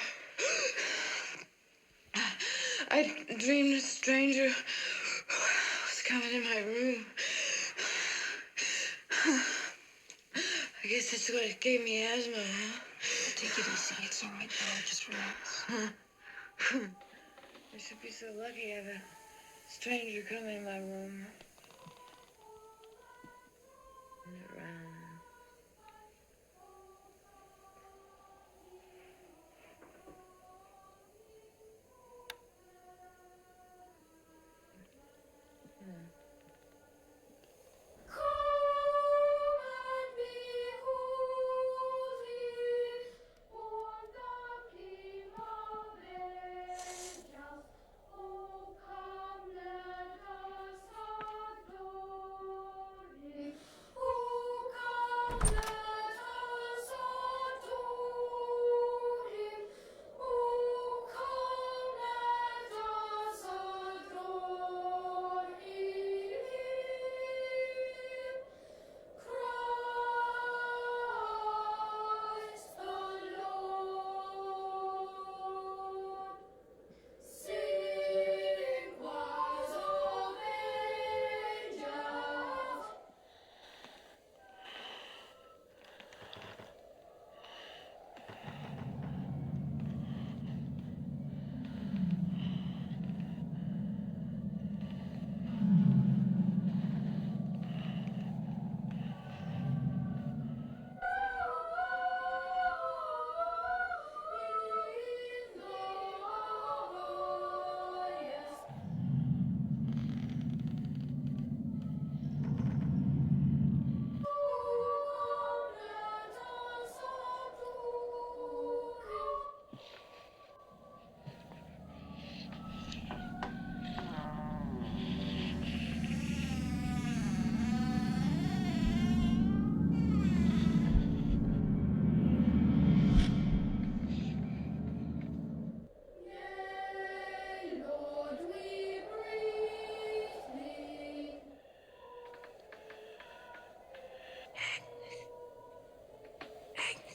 Speaker 6: I dreamed a stranger was coming in my room. I guess that's what gave me asthma, huh?
Speaker 4: Take it easy. It's all right now. Just relax.
Speaker 6: I should be so lucky to have a stranger come in my room. And around.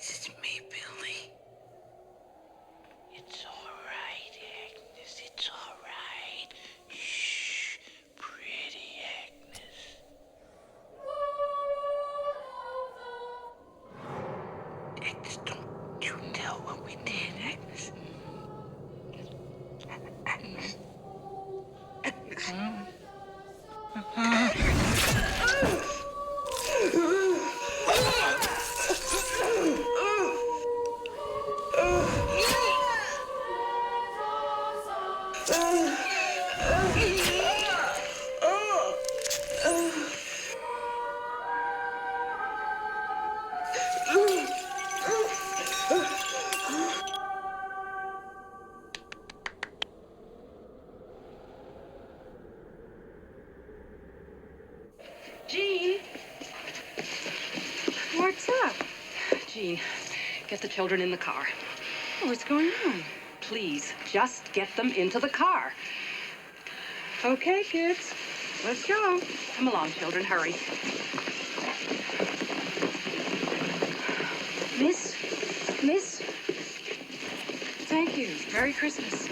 Speaker 8: It's me, Billy. It's all right, Agnes. It's all right. Shh. Pretty Agnes. Agnes, don't you tell what we did, Agnes. Agnes. Agnes.
Speaker 7: Jean? What's up? Jean, get the children in the car. What's going on? Please, just get them into the car. Okay, kids. Let's go. Come along, children. Hurry. Miss? Miss? Thank you. Merry Christmas.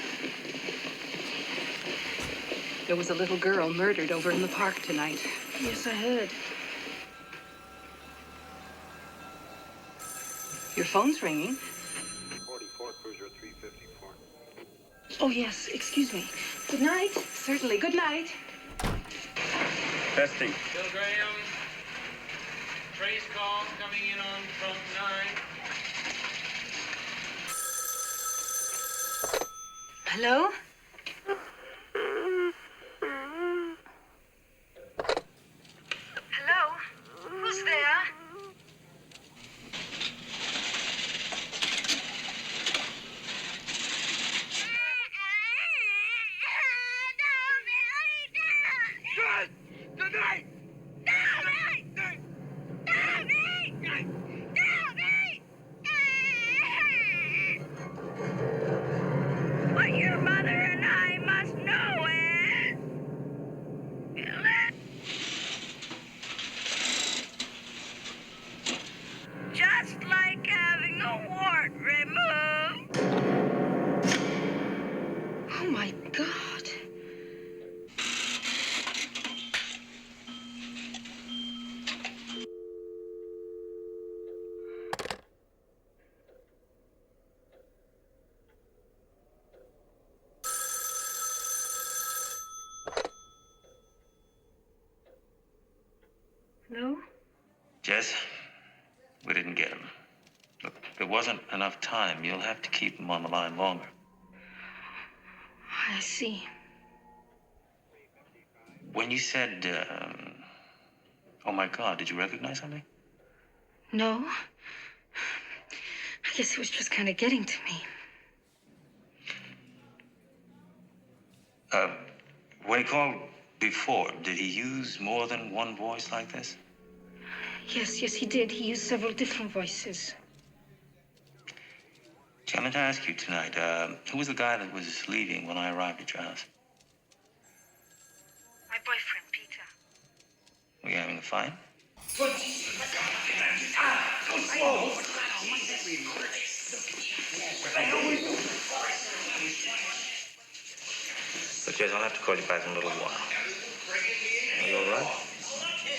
Speaker 7: There was a little girl murdered over in the park tonight. Yes, I heard. Your phone's ringing.
Speaker 22: 44 Cruiser 354.
Speaker 7: Oh, yes. Excuse me. Good night. Certainly. Good night.
Speaker 12: Testing.
Speaker 10: Bill Graham. Trace call coming in on front 9.
Speaker 7: Hello?
Speaker 8: Hello? Who's there?
Speaker 10: Tonight!
Speaker 8: But your mother
Speaker 4: No?
Speaker 18: Jess, we didn't get him. Look, there wasn't enough time. You'll have to keep him on the line longer.
Speaker 4: I see.
Speaker 18: When you said, oh my God, did you recognize something?
Speaker 4: No? I guess it was just kind of getting to me.
Speaker 18: When he called before, did he use more than one voice like this?
Speaker 4: Yes, he did. He used several different voices.
Speaker 18: Gee, I meant to ask you tonight, who was the guy that was leaving when I arrived at your house?
Speaker 4: My boyfriend, Peter.
Speaker 18: Were you having a fight? But Jess, I'll have to call you back in a little while. Are you all right?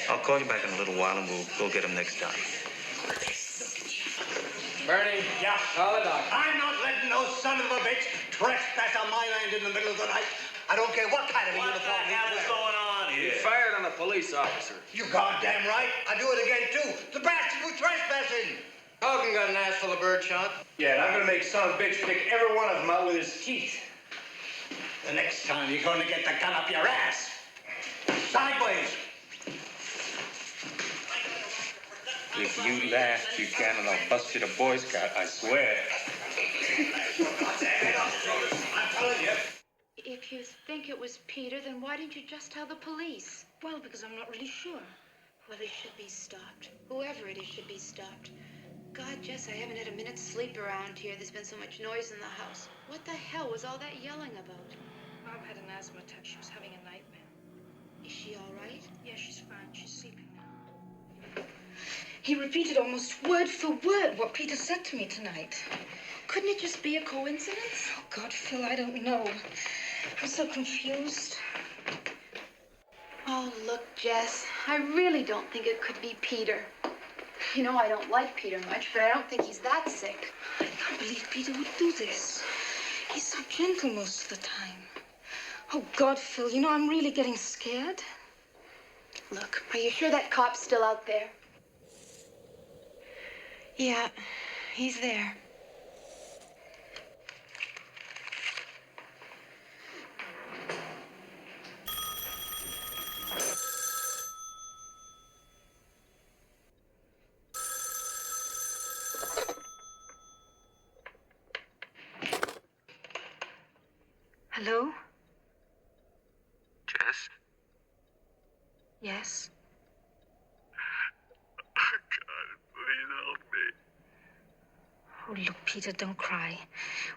Speaker 18: I'll call you back in a little while and we'll get him next time.
Speaker 19: Bernie.
Speaker 5: Yeah?
Speaker 19: Call the doctor.
Speaker 5: I'm not letting no son of a bitch trespass on my land in the middle of the night. I don't care what kind of a uniform he's wearing.
Speaker 18: going on
Speaker 19: He fired on a police officer.
Speaker 5: You goddamn right. I do it again, too. The bastard was trespassing.
Speaker 9: Hogan got an ass full of birdshot.
Speaker 5: Yeah, and I'm gonna make son of a bitch pick every one of them out with his teeth. The next time you're gonna get the gun up your ass. Sideways.
Speaker 19: If you laugh, Buchanan, I'll bust you to Boy Scout, I swear.
Speaker 5: I'm telling you.
Speaker 2: If you think it was Peter, then why didn't you just tell the police?
Speaker 4: Well, because I'm not really sure.
Speaker 2: Well, it should be stopped. Whoever it is should be stopped. God, Jess, I haven't had a minute's sleep around here. There's been so much noise in the house. What the hell was all that yelling about?
Speaker 4: Bob had an asthma attack. She was having a nightmare.
Speaker 2: Is she all right?
Speaker 4: Yeah, she's fine. She's sleeping now. He repeated almost word for word what Peter said to me tonight.
Speaker 2: Couldn't it just be a coincidence?
Speaker 4: Oh, God, Phil, I don't know. I'm so confused.
Speaker 2: Oh, look, Jess, I really don't think it could be Peter. You know, I don't like Peter much, but I don't think he's that sick.
Speaker 4: I can't believe Peter would do this. He's so gentle most of the time. Oh, God, Phil, you know, I'm really getting scared.
Speaker 2: Look, are you sure that cop's still out there? Yeah, he's there.
Speaker 4: Hello?
Speaker 3: Jess?
Speaker 4: Yes?
Speaker 3: Oh, God, please help me.
Speaker 4: Oh, look, Peter, don't cry.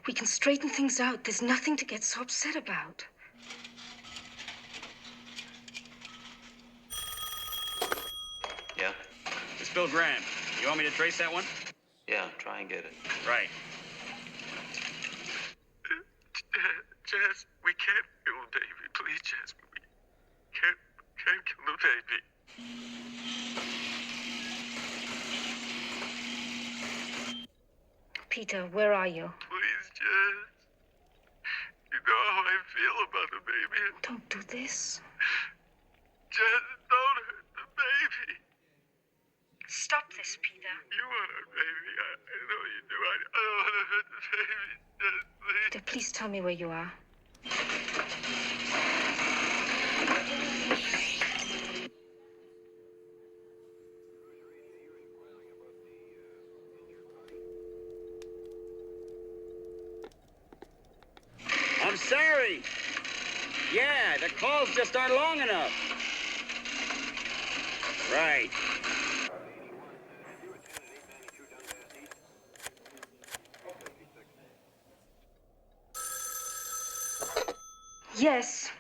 Speaker 4: We can straighten things out. There's nothing to get so upset about.
Speaker 18: Yeah?
Speaker 19: It's Bill Graham. You want me to trace that one?
Speaker 18: Yeah, try and get it.
Speaker 19: Right.
Speaker 3: Jess, we can't kill the baby. Please, Jess, we can't kill the baby.
Speaker 4: Peter, where are you?
Speaker 3: Please, Jess. You know how I feel about the baby.
Speaker 4: Don't do this.
Speaker 3: Jess, don't hurt the baby.
Speaker 4: Stop this, Peter.
Speaker 3: You want our baby. I know you do. I don't want to hurt the baby. Jess, please.
Speaker 4: Peter, please tell me where you are.
Speaker 19: I'm sorry. Yeah, the calls just aren't long enough. Right.
Speaker 4: Yes.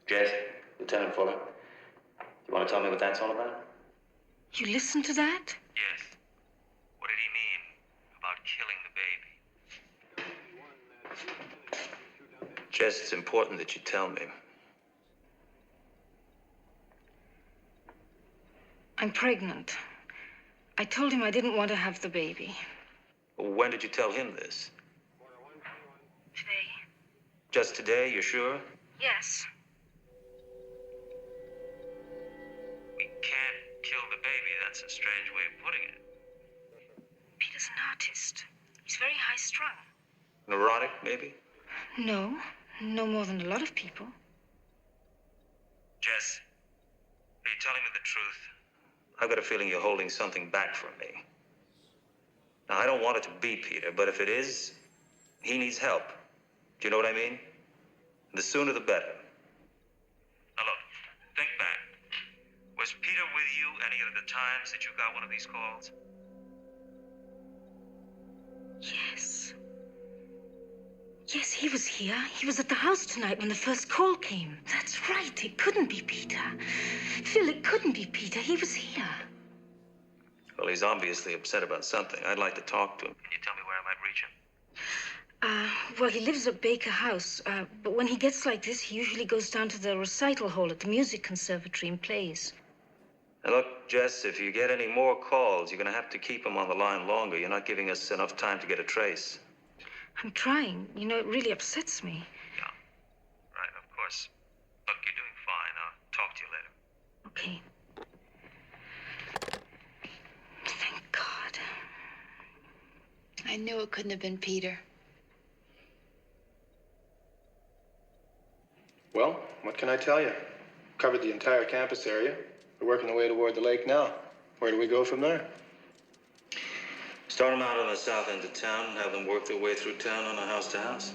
Speaker 18: Jess, Lieutenant Fuller, you want to tell me what that's all about?
Speaker 4: You listened to that?
Speaker 18: Yes. What did he mean about killing the baby? Jess, it's important that you tell me.
Speaker 4: I'm pregnant. I told him I didn't want to have the baby.
Speaker 18: When did you tell him this?
Speaker 4: Today?
Speaker 18: Just today, you're sure?
Speaker 4: Yes.
Speaker 18: We can't kill
Speaker 15: That's a strange way of putting it.
Speaker 4: Peter's an artist. He's very high-strung.
Speaker 18: Neurotic, maybe?
Speaker 4: No, no more than a lot of people.
Speaker 15: Jess, are you telling me the truth?
Speaker 18: I've got a feeling you're holding something back from me. Now, I don't want it to be Peter, but if it is, he needs help. Do you know what I mean? The sooner the better.
Speaker 15: Now look, think back. Was Peter with you any of the times that you got one of these calls?
Speaker 4: Yes. Yes, he was here. He was at the house tonight when the first call came. That's right. It couldn't be Peter. Phil, it couldn't be Peter. He was here.
Speaker 18: Well, he's obviously upset about something. I'd like to talk to him.
Speaker 15: Can you tell me where I might reach him?
Speaker 4: Well, he lives at Baker House. But when he gets like this, he usually goes down to the recital hall at the music conservatory and plays.
Speaker 18: And look, Jess, if you get any more calls, you're going to have to keep him on the line longer. You're not giving us enough time to get a trace.
Speaker 4: I'm trying. You know, it really upsets me.
Speaker 15: Yeah. Right, of course. Look, you're doing fine. I'll talk to you later.
Speaker 4: Okay. Thank God.
Speaker 2: I knew it couldn't have been Peter.
Speaker 20: Well, what can I tell you? Covered the entire campus area. We're working our way toward the lake now. Where do we go from there?
Speaker 18: Start them out on the south end of town and have them work their way through town on a house-to-house.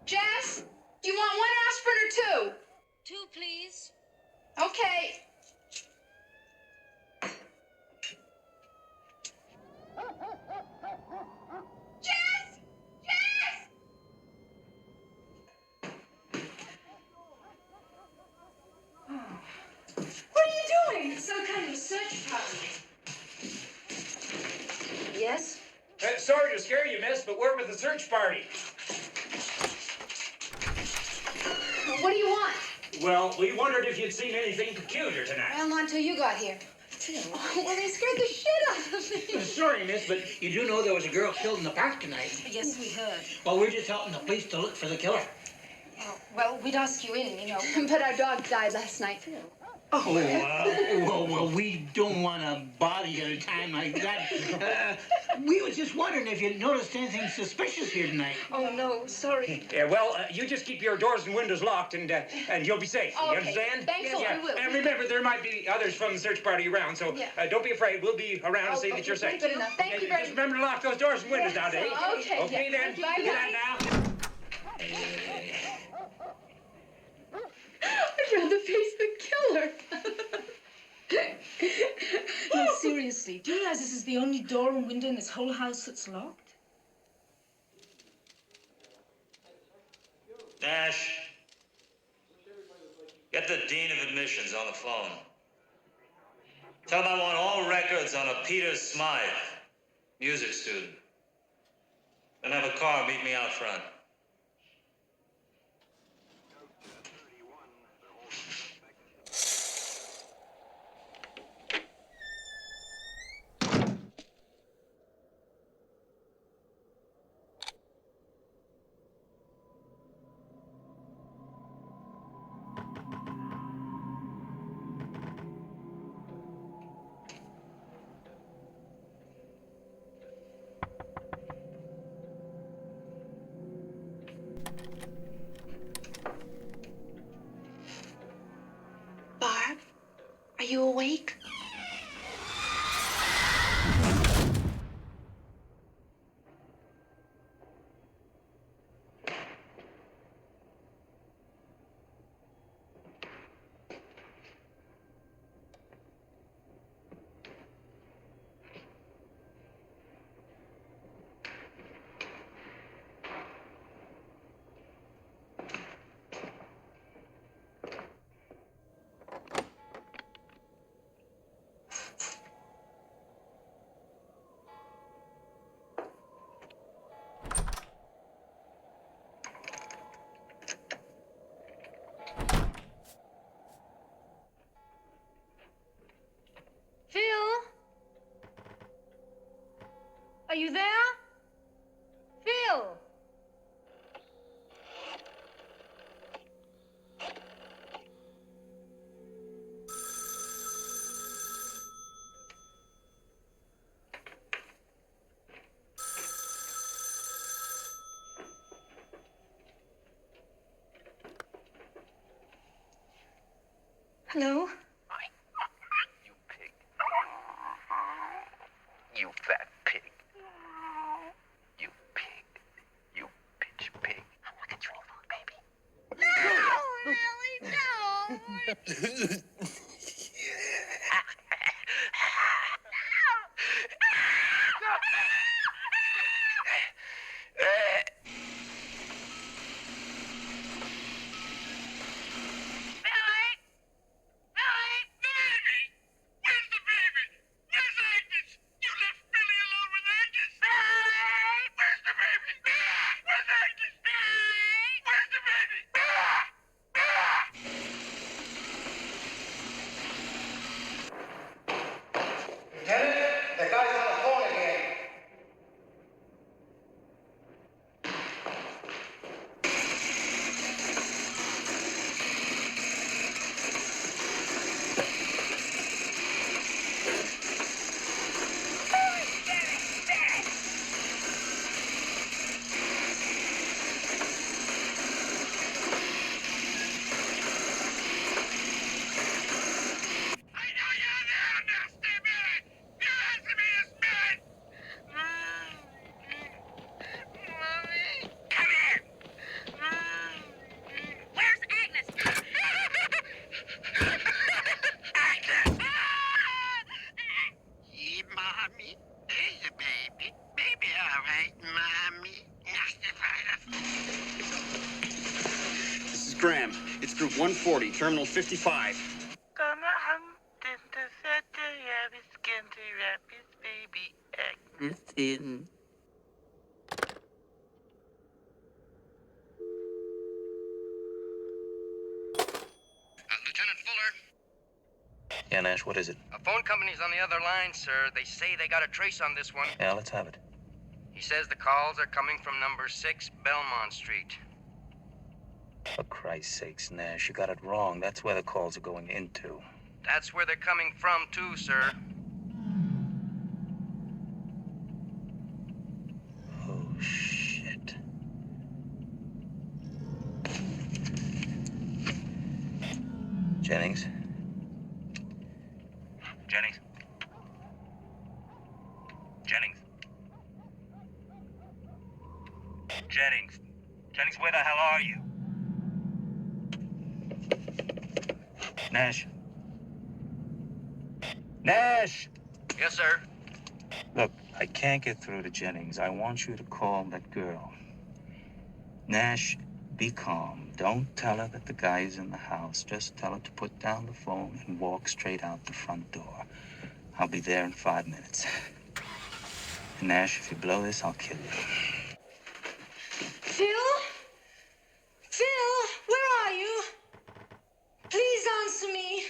Speaker 2: Jess, do you want one aspirin or two?
Speaker 4: Two, please.
Speaker 2: Okay. Jess! Jess! What are you doing?
Speaker 4: Some kind of search party. Yes?
Speaker 5: Sorry to scare you, miss, but we're with the search party.
Speaker 2: What do you want?
Speaker 5: Well, we wondered if you'd seen anything peculiar tonight.
Speaker 2: Well, not until you got here. Well, they scared the shit out of me.
Speaker 5: Sorry, miss, but you do know there was a girl killed in the park tonight.
Speaker 4: Yes, we heard.
Speaker 5: Well, we're just helping the police to look for the killer.
Speaker 2: Oh, well, we'd ask you in, you know. But our dog died last night.
Speaker 5: Oh, well, we don't want to bother you at a time like that. We was just wondering if you noticed anything suspicious here tonight.
Speaker 4: Oh, no, sorry.
Speaker 5: Yeah, well, you just keep your doors and windows locked, and you'll be safe.
Speaker 2: Okay.
Speaker 5: You understand?
Speaker 2: Thanks a lot, I will.
Speaker 5: And remember, there might be others from the search party around, so don't be afraid. We'll be around to see that you're safe.
Speaker 2: Good enough. Thank you very much.
Speaker 5: Just remember to lock those doors and windows now, Dave.
Speaker 2: Okay.
Speaker 5: Okay, then.
Speaker 2: Bye,
Speaker 5: Good night now.
Speaker 2: I'd rather face the killer.
Speaker 4: No, seriously. Do you realize this is the only door and window in this whole house that's locked?
Speaker 18: Nash, get the Dean of Admissions on the phone. Tell him I want all records on a Peter Smythe, music student. Then have a car meet me out front.
Speaker 2: Barb, are you awake?
Speaker 4: Are you there? Phil! Hello?
Speaker 3: You pig. You fat pig. You pig. You bitch pig. I'm like a tree frog, baby.
Speaker 4: No, really, no.
Speaker 9: Lieutenant, the guy's on the phone again.
Speaker 8: Yeah, mommy. There's a baby. Baby, all right, mommy.
Speaker 19: This is Graham. It's group 140, terminal 55.
Speaker 8: Listen.
Speaker 9: Lieutenant Fuller.
Speaker 18: Yeah, Nash, what is it?
Speaker 9: A phone company's on the other line, sir. They say they got a trace on this one.
Speaker 18: Yeah, let's have it.
Speaker 9: He says the calls are coming from number 6 Belmont Street.
Speaker 18: For Christ's sakes, Nash, you got it wrong. That's where the calls are going into.
Speaker 9: That's where they're coming from, too, sir.
Speaker 18: Oh, shit. Jennings?
Speaker 15: Jennings? Jennings? Jennings? Jennings, where the hell are you? Nash? Nash!
Speaker 9: Yes, sir.
Speaker 18: Look, I can't get through to Jennings. I want you to call that girl. Nash, be calm. Don't tell her that the guy is in the house. Just tell her to put down the phone and walk straight out the front door. I'll be there in 5 minutes. And Nash, if you blow this, I'll kill you.
Speaker 4: Phil? Phil, where are you? Please answer me.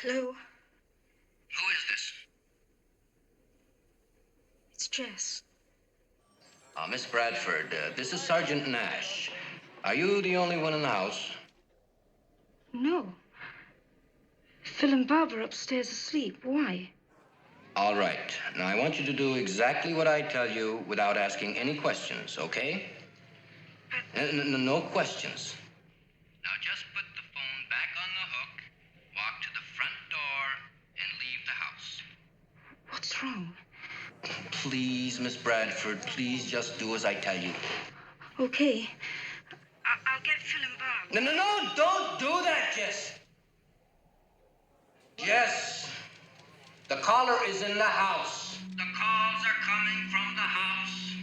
Speaker 4: Hello?
Speaker 9: Who is this?
Speaker 4: It's Jess.
Speaker 9: Miss Bradford, this is Sergeant Nash. Are you the only one in the house?
Speaker 4: No. Phil and Barbara upstairs asleep. Why?
Speaker 9: All right. Now, I want you to do exactly what I tell you without asking any questions, okay? No questions. Now, just put the phone back on the hook, walk to the front door, and leave the house.
Speaker 4: What's wrong?
Speaker 9: Please, Miss Bradford, please just do as I tell you.
Speaker 4: Okay. I'll get Phil and Barbara.
Speaker 9: No, don't do that, Jess. Jess, the caller is in the house. The calls are coming from the house.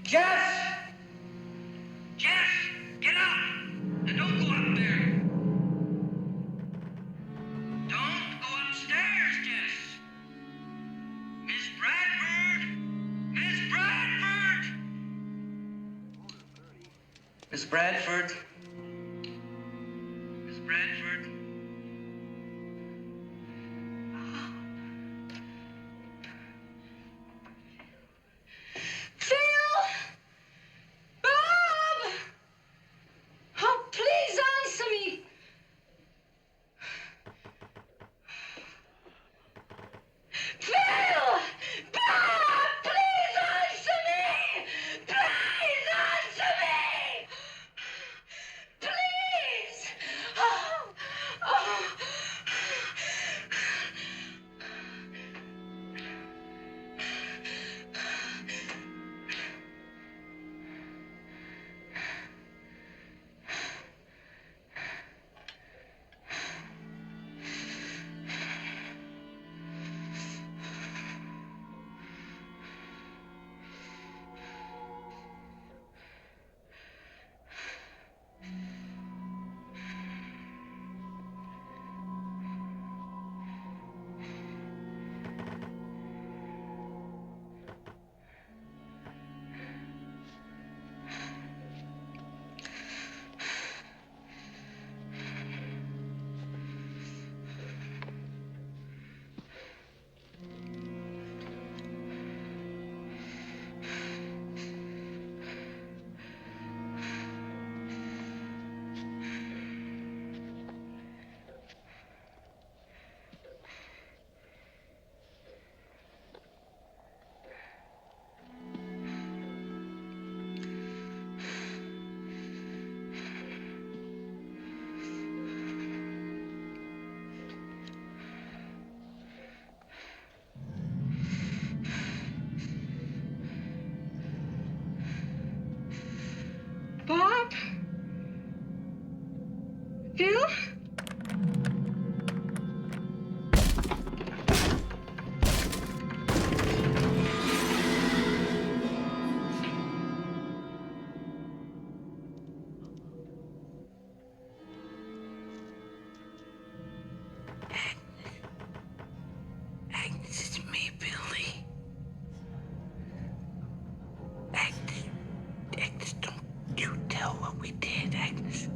Speaker 9: Jess! Jess, get up! And don't go up there. Don't go upstairs, Jess. Miss Bradford?
Speaker 3: Miss Bradford?
Speaker 17: Phil! Bob! Oh, please answer me. Phil! Bob! Please answer me! Please answer me! Please! Oh, oh. Bob? Phil?
Speaker 8: Agnes, it's me, Billy. Agnes, Agnes, don't you tell what we did, Agnes.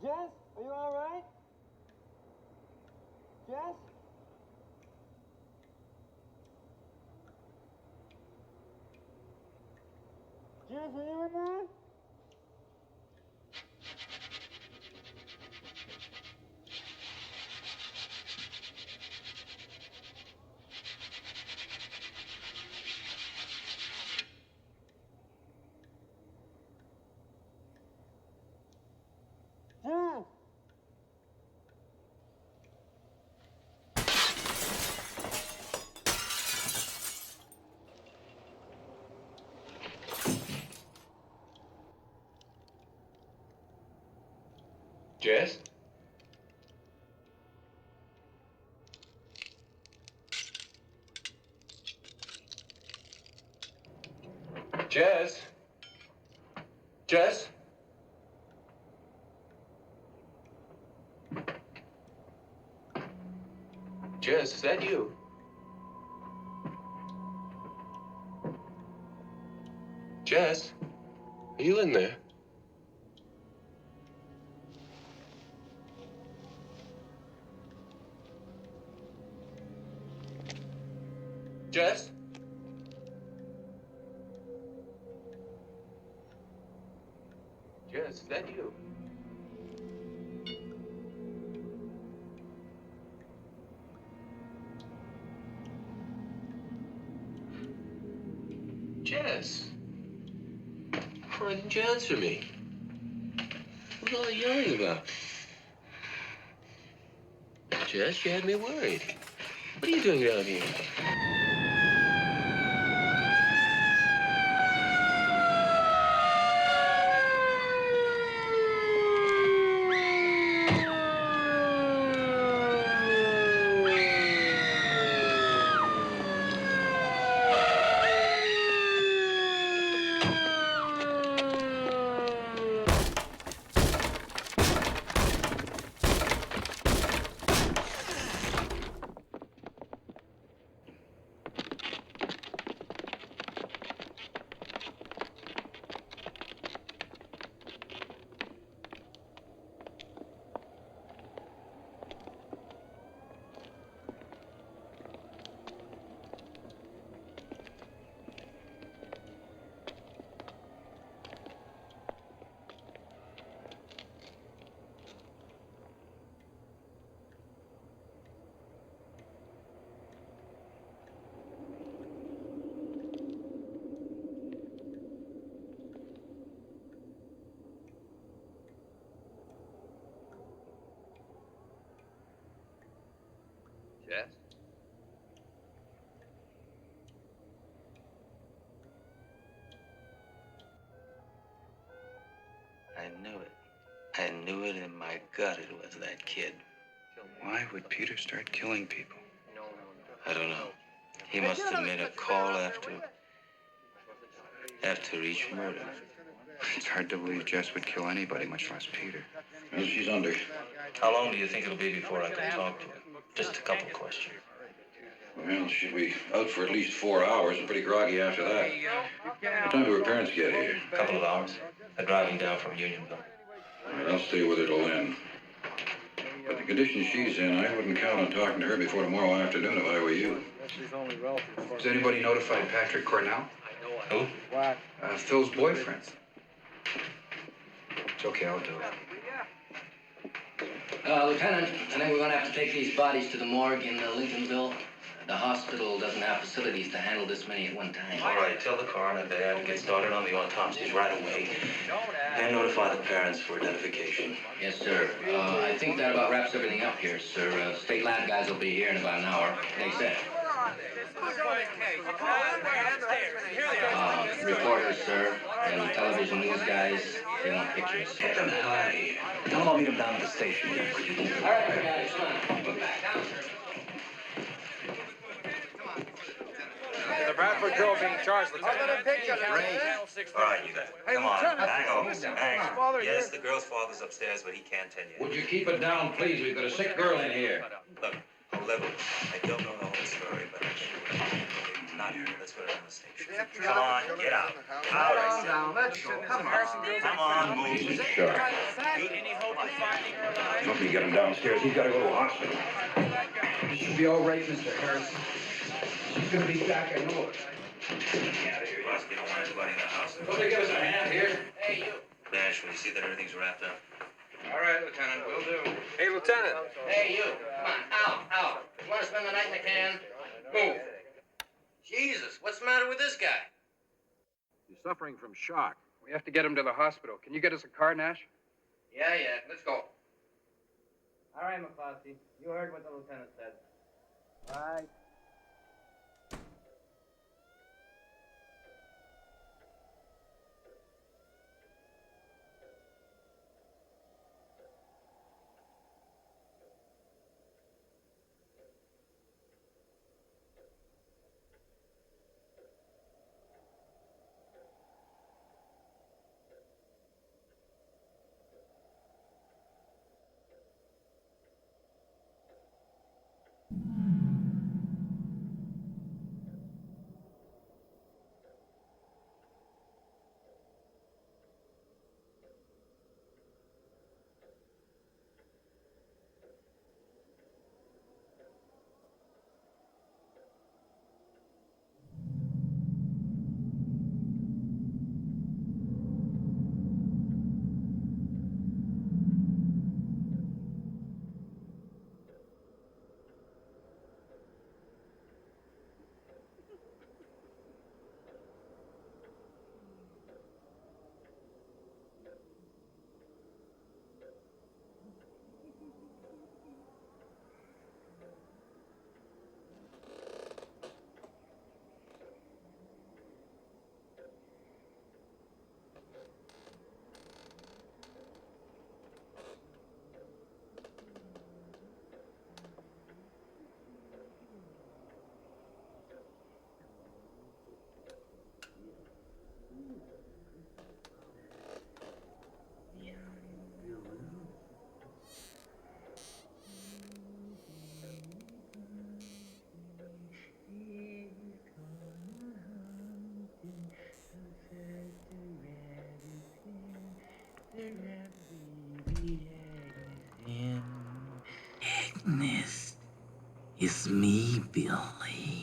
Speaker 10: Jess, are you all right? Jess? Jess, are you in there?
Speaker 13: Jess? Jess? Jess? Jess, is that you? Jess? Are you in there? Jess? Jess, is that you? Jess? Why didn't you answer me? What was all the yelling about? Jess, you had me worried. What are you doing down here?
Speaker 19: Jess?
Speaker 18: I knew it. I knew it in my gut it was that kid.
Speaker 9: Why would Peter start killing people?
Speaker 18: I don't know. He must have made a call after each murder.
Speaker 9: It's hard to believe Jess would kill anybody, much less Peter. Well, she's under.
Speaker 18: How long do you think it'll be before I can talk to her? Just a couple questions.
Speaker 9: Well, she'll be out for at least 4 hours and pretty groggy after that. What time do her parents get here?
Speaker 18: A couple of hours. They're driving down from Unionville.
Speaker 9: All right, I'll stay with her till then. But the condition she's in, I wouldn't count on talking to her before tomorrow afternoon if I were you.
Speaker 16: Has anybody notified Patrick Cornell?
Speaker 18: Who?
Speaker 16: Phil's boyfriend. It's okay, I'll do it.
Speaker 11: Lieutenant, I think we're going to have to take these bodies to the morgue in Lincolnville. The hospital doesn't have facilities to handle this many at one time.
Speaker 18: All right, tell the coroner they have to get started on the autopsies right away. And notify the parents for identification.
Speaker 11: Yes, sir. I think that about wraps everything up here, sir. State lab guys will be here in about an hour. They said. Reporters, sir, and television news guys, they want pictures.
Speaker 18: Get them the hell out of here. Tell them I'll meet them down at the station.
Speaker 11: All right, guys, come on.
Speaker 10: The Bradford girl being charged, Lieutenant.
Speaker 18: All right, you guys. Come on. Hang on. Hang on. Yes, the girl's father's upstairs, but he can't tell you.
Speaker 9: Would you keep it down, please? We've got a sick girl in here.
Speaker 18: Look, I'll level. I don't know the whole story, but I'm sure not here. Let's go down to the station. Come on, get out.
Speaker 10: Calm down. Let's go. Come on.
Speaker 18: Come on, move.
Speaker 9: Sure.
Speaker 10: Any hope of
Speaker 1: Somebody get him downstairs. He's got to go to a hospital.
Speaker 16: It should be all right, Mr. Harrison. She's gonna be back, I know it.
Speaker 11: Get me out of here, Russ. You don't want anybody in the house.
Speaker 9: Somebody give us a hand here.
Speaker 11: Hey, you. Nash, will you see that everything's wrapped up?
Speaker 9: All right, Lieutenant, will do.
Speaker 19: Hey, Lieutenant.
Speaker 9: Hey, you. Come on, out. You want to spend the night in the can? Move. Jesus, what's the matter with this guy?
Speaker 16: He's suffering from shock. We have to get him to the hospital. Can you get us a car, Nash?
Speaker 9: Yeah, let's go.
Speaker 11: All right, McCloskey. You heard what the lieutenant said.
Speaker 16: All right.
Speaker 5: Agnes, it's me, Billy.